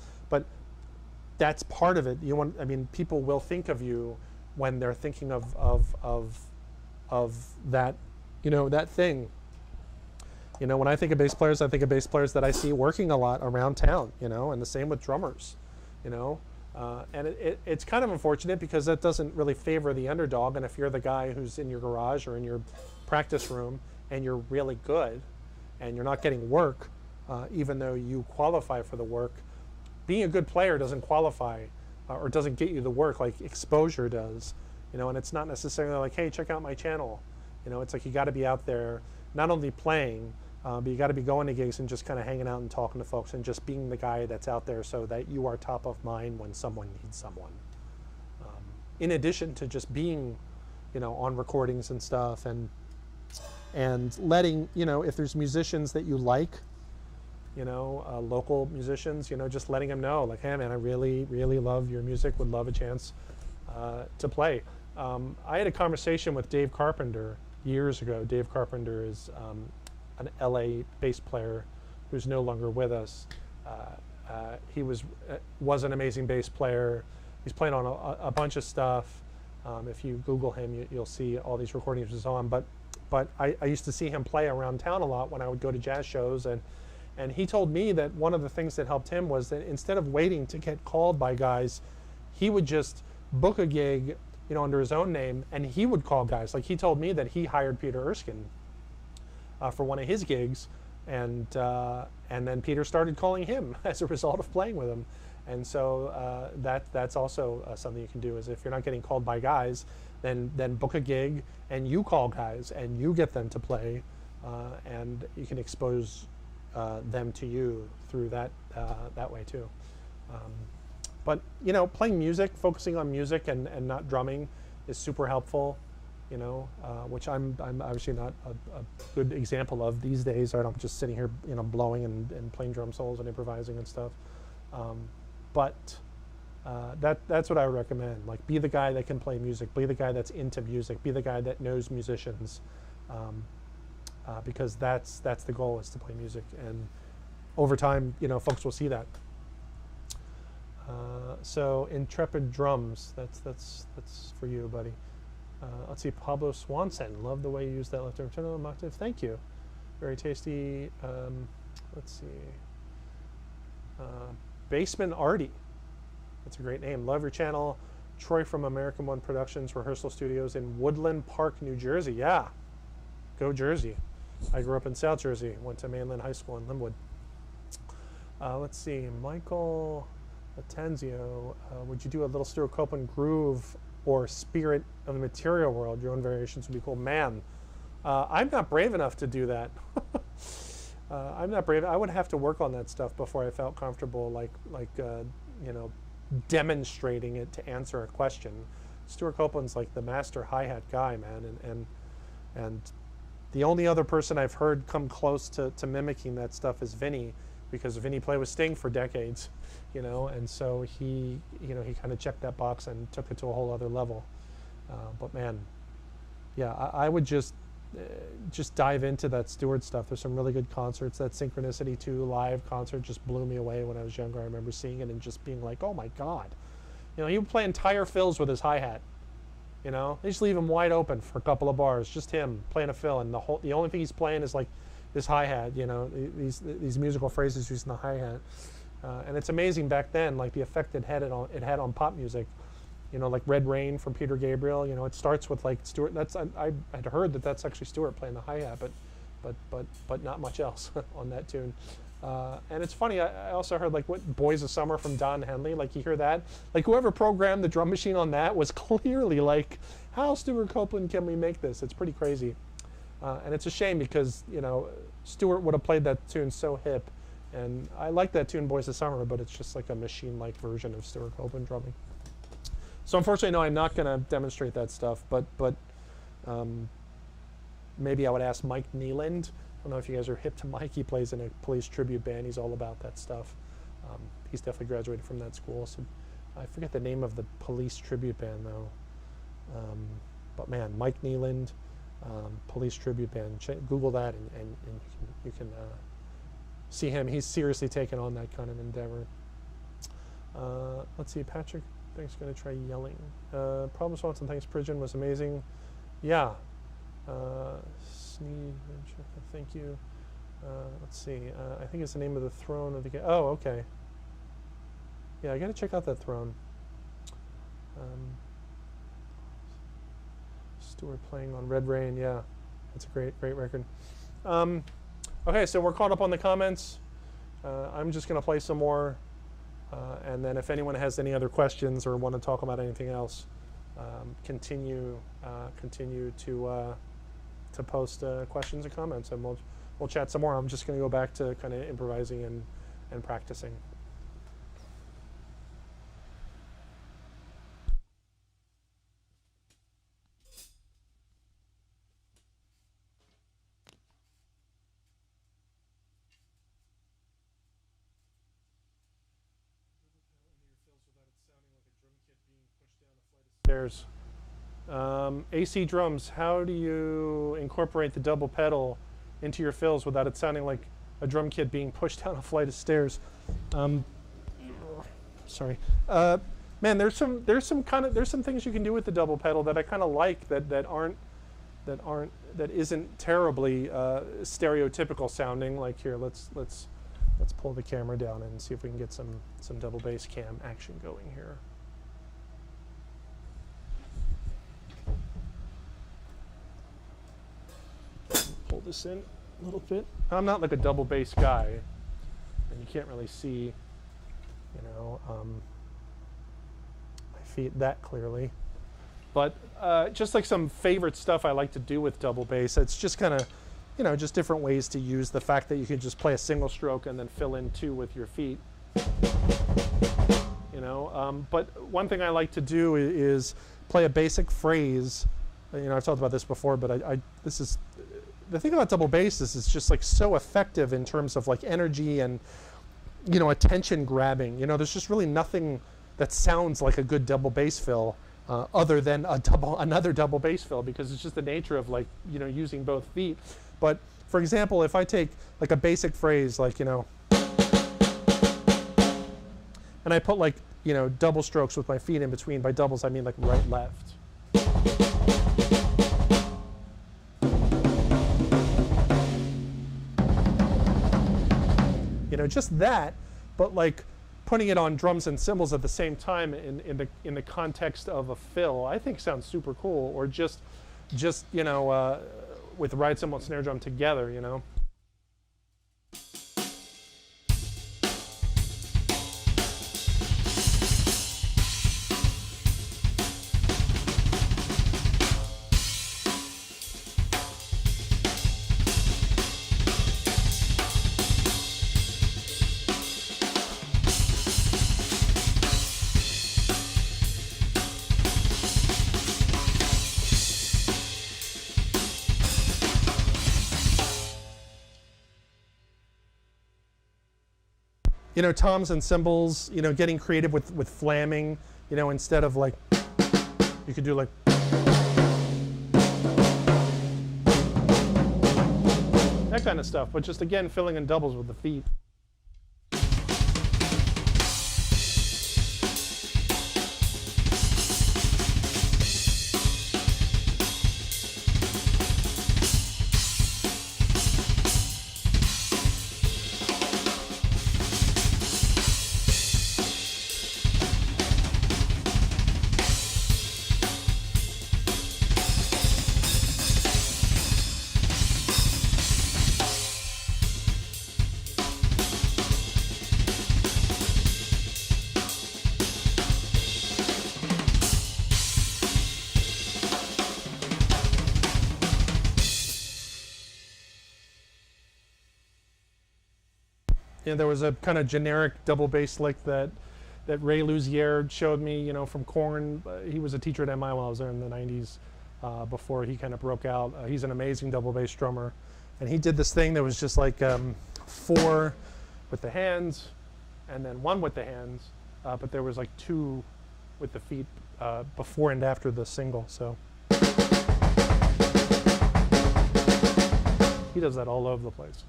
that's part of it. People will think of you when they're thinking of that, that thing. When I think of bass players, I think of bass players that I see working a lot around town, and the same with drummers, and it's kind of unfortunate because that doesn't really favor the underdog. And if you're the guy who's in your garage or in your practice room and you're really good and you're not getting work, even though you qualify for the work, being a good player doesn't qualify or doesn't get you the work like exposure does, and it's not necessarily like, hey, check out my channel. It's like you got to be out there not only playing, but you got to be going to gigs and just kind of hanging out and talking to folks and just being the guy that's out there so that you are top of mind when someone needs someone. In addition to just being, on recordings and stuff, and letting, if there's musicians that you like, local musicians, just letting them know, like, hey man, I really, really love your music, would love a chance to play. I had a conversation with Dave Carpenter years ago. Dave Carpenter is an LA bass player who's no longer with us. He was an amazing bass player. He's playing on a bunch of stuff. If you Google him, you'll see all these recordings he's on. But I used to see him play around town a lot when I would go to jazz shows, and he told me that one of the things that helped him was that instead of waiting to get called by guys, he would just book a gig, under his own name, and he would call guys. Like he told me that he hired Peter Erskine for one of his gigs, and then Peter started calling him as a result of playing with him. And so that's also something you can do, is if you're not getting called by guys, then book a gig and you call guys and you get them to play, and you can expose them to you through that way too. But playing music, focusing on music and not drumming is super helpful. Which I'm obviously not a good example of these days. Right? I'm just sitting here, blowing and playing drum solos and improvising and stuff. But that's what I would recommend. Like, be the guy that can play music. Be the guy that's into music. Be the guy that knows musicians. Because that's the goal, is to play music. And over time, folks will see that. So Intrepid Drums, that's for you, buddy. Let's see, Pablo Swanson, love the way you use that left arm turn on Machtave. Thank you, very tasty. Let's see, Baseman Artie, that's a great name. Love your channel. Troy from American One Productions Rehearsal Studios in Woodland Park, New Jersey. Yeah, go Jersey. I grew up in South Jersey, went to Mainland High School in Linwood. Let's see, Michael Attenzio, would you do a little Stewart Copeland groove or spirit of the material world. Your own variations would be cool. Man, I'm not brave enough to do that. I'm not brave. I would have to work on that stuff before I felt comfortable, you know, demonstrating it to answer a question. Stewart Copeland's like the master hi-hat guy, man, and the only other person I've heard come close to mimicking that stuff is Vinnie, because Vinnie played with Sting for decades, you know, and so he kind of checked that box and took it to a whole other level. But man, yeah, I would just dive into that Stewart stuff. There's some really good concerts. That Synchronicity 2 live concert just blew me away when I was younger. I remember seeing it and just being like, oh my God. You know, he would play entire fills with his hi-hat. You know, they just leave him wide open for a couple of bars, just him playing a fill, and the only thing he's playing is like this hi-hat, you know, these musical phrases using the hi-hat. And it's amazing back then, like the effect it had on pop music. You know, like Red Rain from Peter Gabriel. You know, it starts with like Stewart. I'd heard that's actually Stewart playing the hi-hat, but not much else on that tune. And it's funny. I also heard like what Boys of Summer from Don Henley. Like you hear that, like whoever programmed the drum machine on that was clearly like, how Stewart Copeland can we make this? It's pretty crazy, and it's a shame because you know Stewart would have played that tune so hip, and I like that tune Boys of Summer, but it's just like a machine-like version of Stewart Copeland drumming. So unfortunately, no, I'm not going to demonstrate that stuff, but maybe I would ask Mike Nealand. I don't know if you guys are hip to Mike. He plays in a police tribute band. He's all about that stuff. He's definitely graduated from that school. So I forget the name of the police tribute band, though. But man, Mike Nealand, police tribute band. Google that, and you can see him. He's seriously taken on that kind of endeavor. Let's see, Patrick. Thanks, going to try yelling. Problem Swanson, thanks, Pridgen was amazing. Yeah. Thank you. Let's see. I think it's the name of the throne of the game. Oh, okay. Yeah, I got to check out that throne. Stewart playing on Red Rain. Yeah, that's a great record. Okay, so we're caught up on the comments. I'm just going to play some more. And then if anyone has any other questions or want to talk about anything else, continue to post questions and comments, and we'll chat some more. I'm just going to go back to kind of improvising and practicing. Stairs. AC drums, how do you incorporate the double pedal into your fills without it sounding like a drum kit being pushed down a flight of stairs? Sorry. Man, there's some things you can do with the double pedal that I kind of like that isn't terribly stereotypical sounding. Like here, let's pull the camera down and see if we can get some double bass cam action going here. Pull this in a little bit. I'm not like a double bass guy, and you can't really see, you know, my feet that clearly. But just like some favorite stuff I like to do with double bass, it's just kind of, you know, just different ways to use the fact that you can just play a single stroke and then fill in two with your feet. You know, but one thing I like to do is play a basic phrase. You know, I've talked about this before, but this is the thing about double bass is it's just like so effective in terms of like energy and, you know, attention grabbing. You know, there's just really nothing that sounds like a good double bass fill other than another double bass fill, because it's just the nature of like, you know, using both feet. But for example, if I take like a basic phrase like, you know, and I put like, you know, double strokes with my feet in between. By doubles I mean like right, left. You know, just that, but like putting it on drums and cymbals at the same time in the context of a fill, I think sounds super cool. Or just you know, with ride cymbal and snare drum together, you know. you know, toms and cymbals, you know, getting creative with flamming, you know, instead of like, you could do like, that kind of stuff, but just again, filling in doubles with the feet. You know, there was a kind of generic double bass lick that Ray Luzier showed me, you know, from Korn. He was a teacher at MI while I was there in the 90s before he kind of broke out. He's an amazing double bass drummer. And he did this thing that was just like 4 with the hands and then 1 with the hands, but there was like 2 with the feet before and after the single. So he does that all over the place.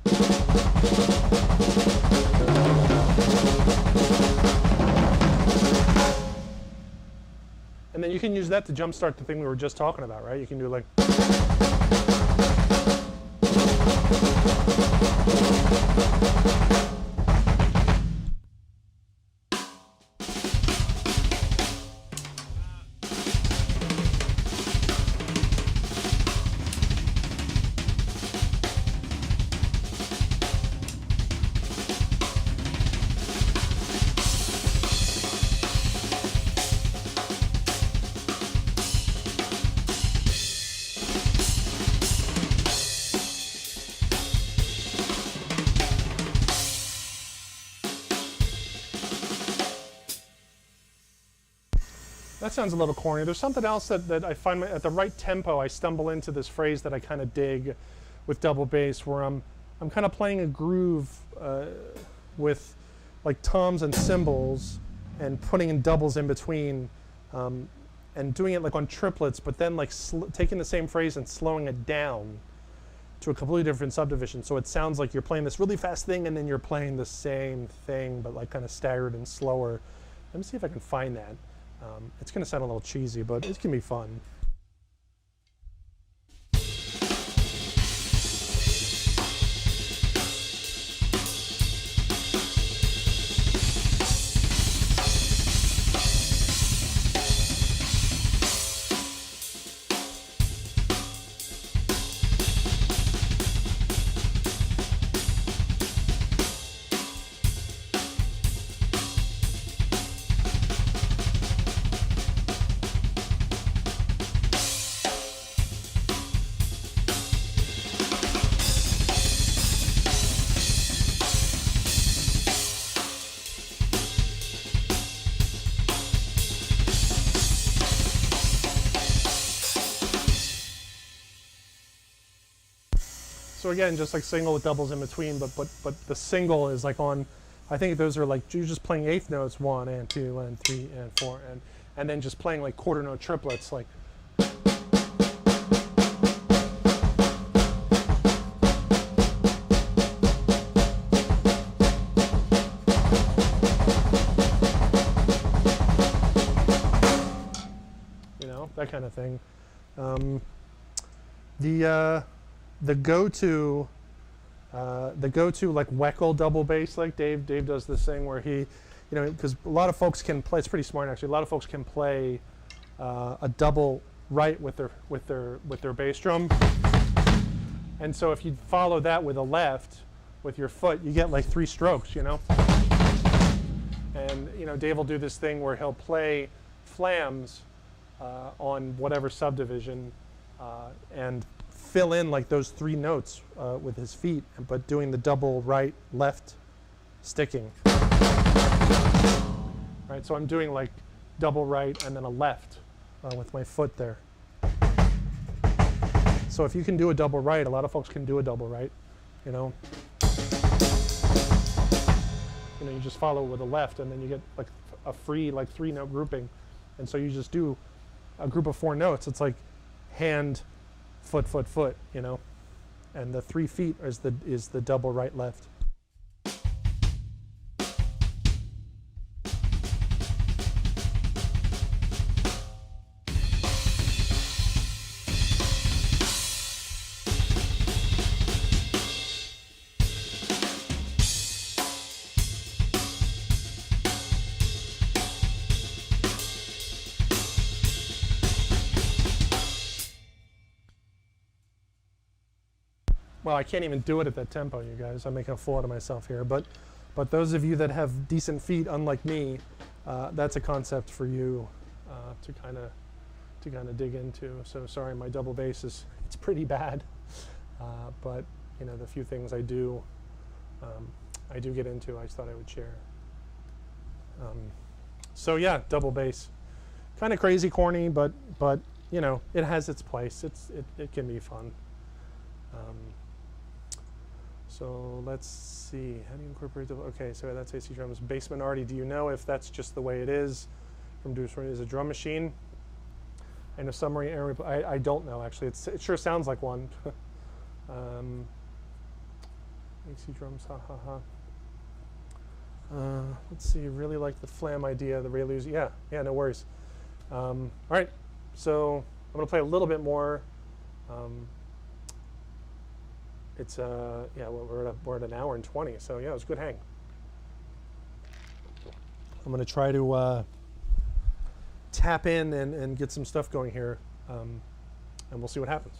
And then you can use that to jumpstart the thing we were just talking about, right? You can do like. That sounds a little corny. There's something else that I find at the right tempo, I stumble into this phrase that I kind of dig with double bass, where I'm kind of playing a groove with like toms and cymbals and putting in doubles in between and doing it like on triplets, but then like taking the same phrase and slowing it down to a completely different subdivision. So it sounds like you're playing this really fast thing and then you're playing the same thing, but like kind of staggered and slower. Let me see if I can find that. It's going to sound a little cheesy, but it can be fun. So again, just like single with doubles in between, but the single is like on, I think those are like, you're just playing eighth notes, 1 and 2 and 3 and 4, and then just playing like quarter note triplets, like. You know, that kind of thing. The go-to like Weckl double bass, like Dave does this thing where he, you know, because a lot of folks can play. It's pretty smart actually. A lot of folks can play a double right with their bass drum, and so if you follow that with a left with your foot, you get like 3 strokes, you know. And you know, Dave will do this thing where he'll play flams on whatever subdivision and fill in like those 3 notes with his feet, but doing the double right left sticking. Right, so I'm doing like double right and then a left with my foot there. So if you can do a double right, a lot of folks can do a double right, you know. you just follow with a left, and then you get like a free like 3-note grouping, and so you just do a group of 4 notes. It's like hand, foot, foot, foot, you know, and the 3 feet is the double right left. Well, I can't even do it at that tempo, you guys. I'm making a fool out of myself here. But those of you that have decent feet, unlike me, that's a concept for you to kind of dig into. So sorry, my double bass it's pretty bad, but you know, the few things I do get into, I just thought I would share. So yeah, double bass, kind of crazy, corny, but you know, it has its place. It can be fun. So let's see, how do you incorporate double? Okay, so that's AC drums. Bass minority, do you know if that's just the way it is? From Deuce is a drum machine. And a summary air I don't know, actually. It sure sounds like one. AC drums, ha ha ha. Let's see, really like the flam idea, the Rayleigh. Yeah, no worries. All right, so I'm gonna play a little bit more. It's yeah, well, we're at an hour and 20, so yeah, it was a good hang. I'm gonna try to tap in and get some stuff going here, and we'll see what happens.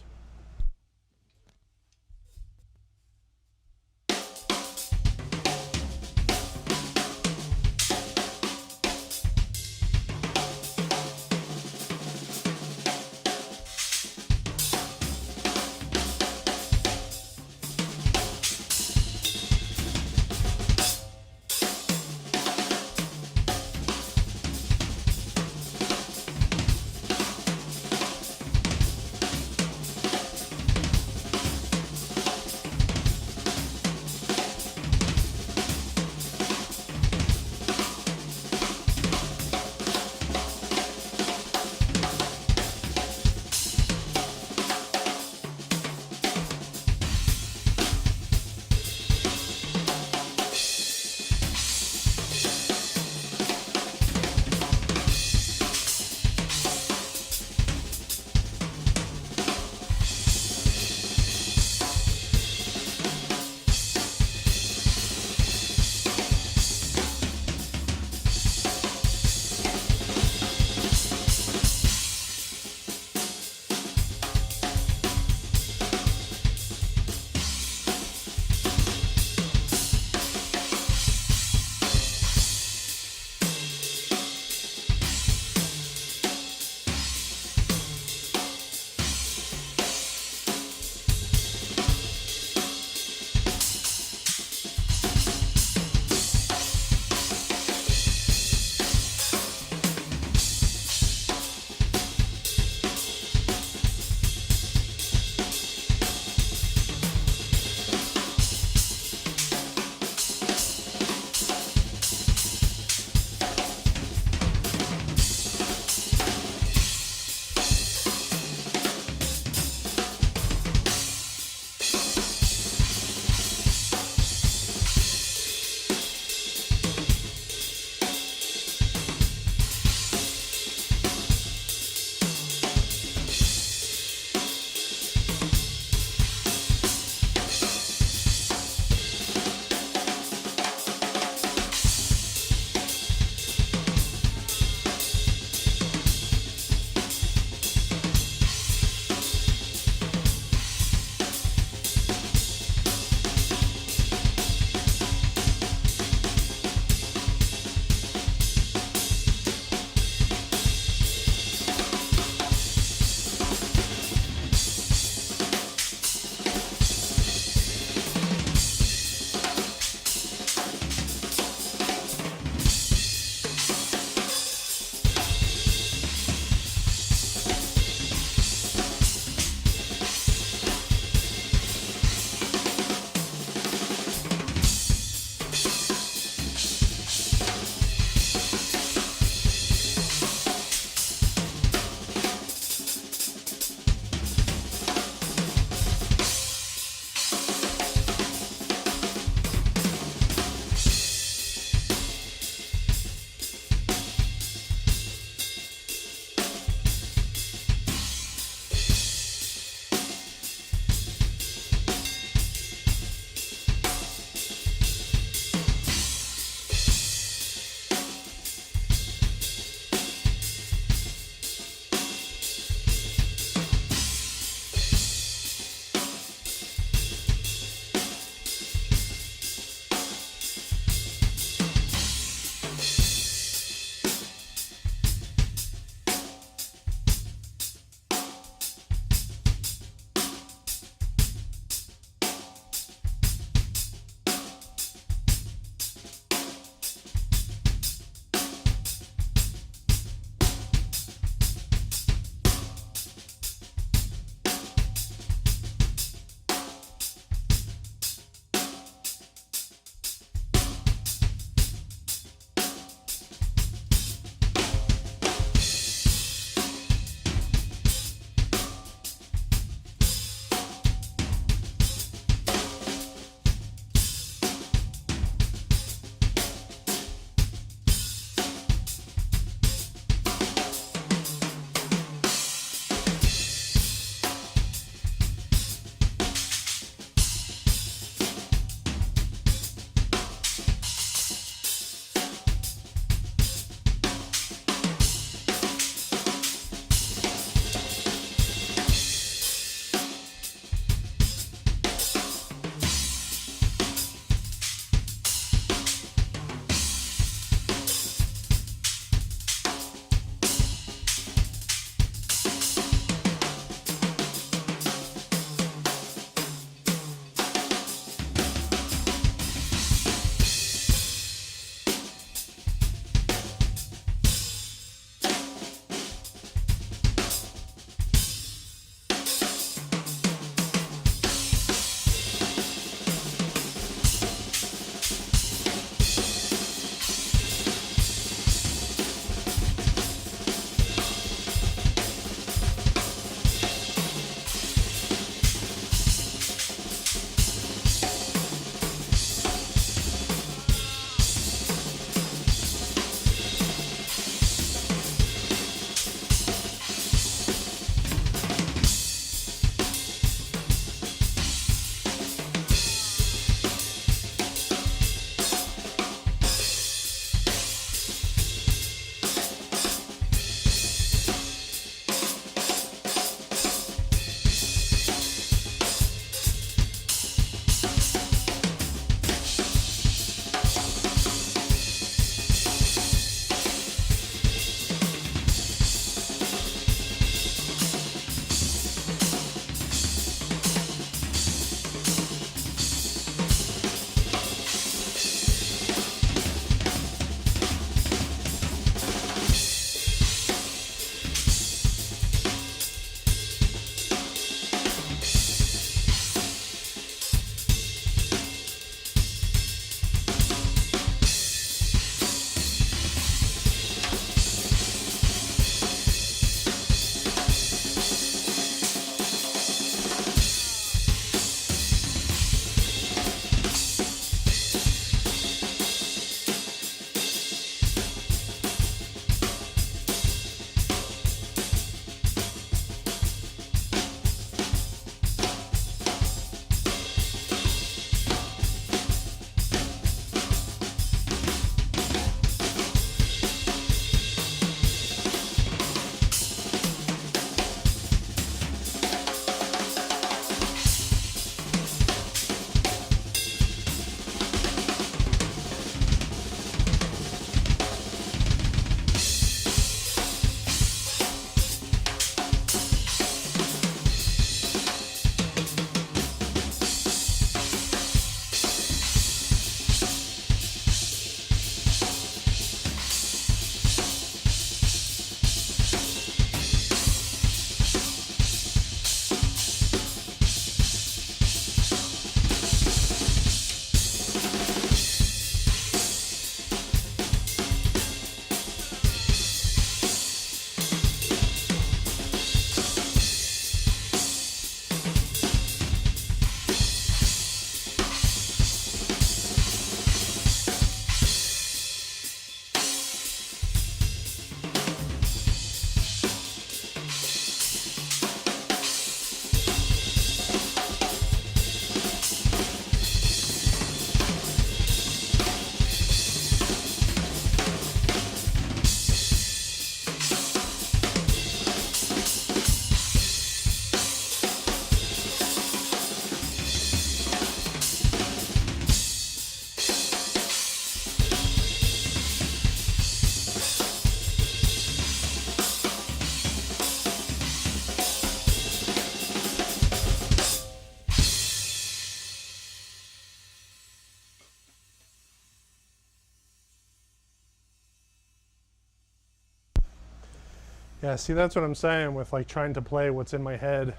Yeah, see, that's what I'm saying with like trying to play what's in my head.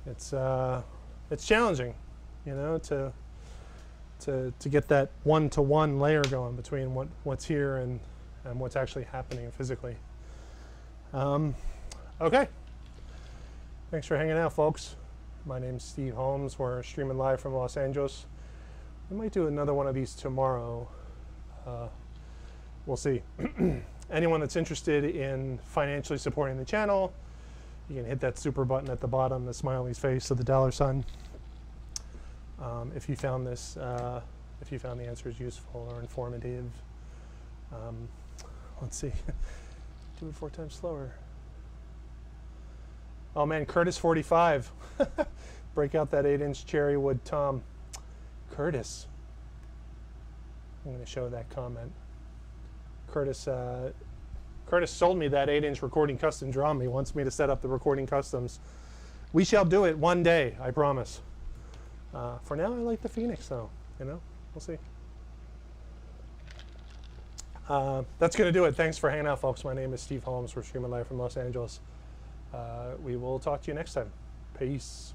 It's challenging, you know, to get that one-to-one layer going between what's here and what's actually happening physically. Okay. Thanks for hanging out, folks. My name's Steve Holmes. We're streaming live from Los Angeles. We might do another one of these tomorrow. We'll see. Anyone that's interested in financially supporting the channel, you can hit that super button at the bottom, the smiley's face of the $. If you found this, if you found the answers useful or informative. Let's see. Do it 4 times slower. Oh man, Curtis 45. Break out that 8-inch cherry wood tom. Curtis. I'm going to show that comment. Curtis sold me that 8-inch recording custom drum. He wants me to set up the recording customs. We shall do it one day, I promise. For now, I like the Phoenix, though. You know, we'll see. That's going to do it. Thanks for hanging out, folks. My name is Steve Holmes. We're streaming live from Los Angeles. We will talk to you next time. Peace.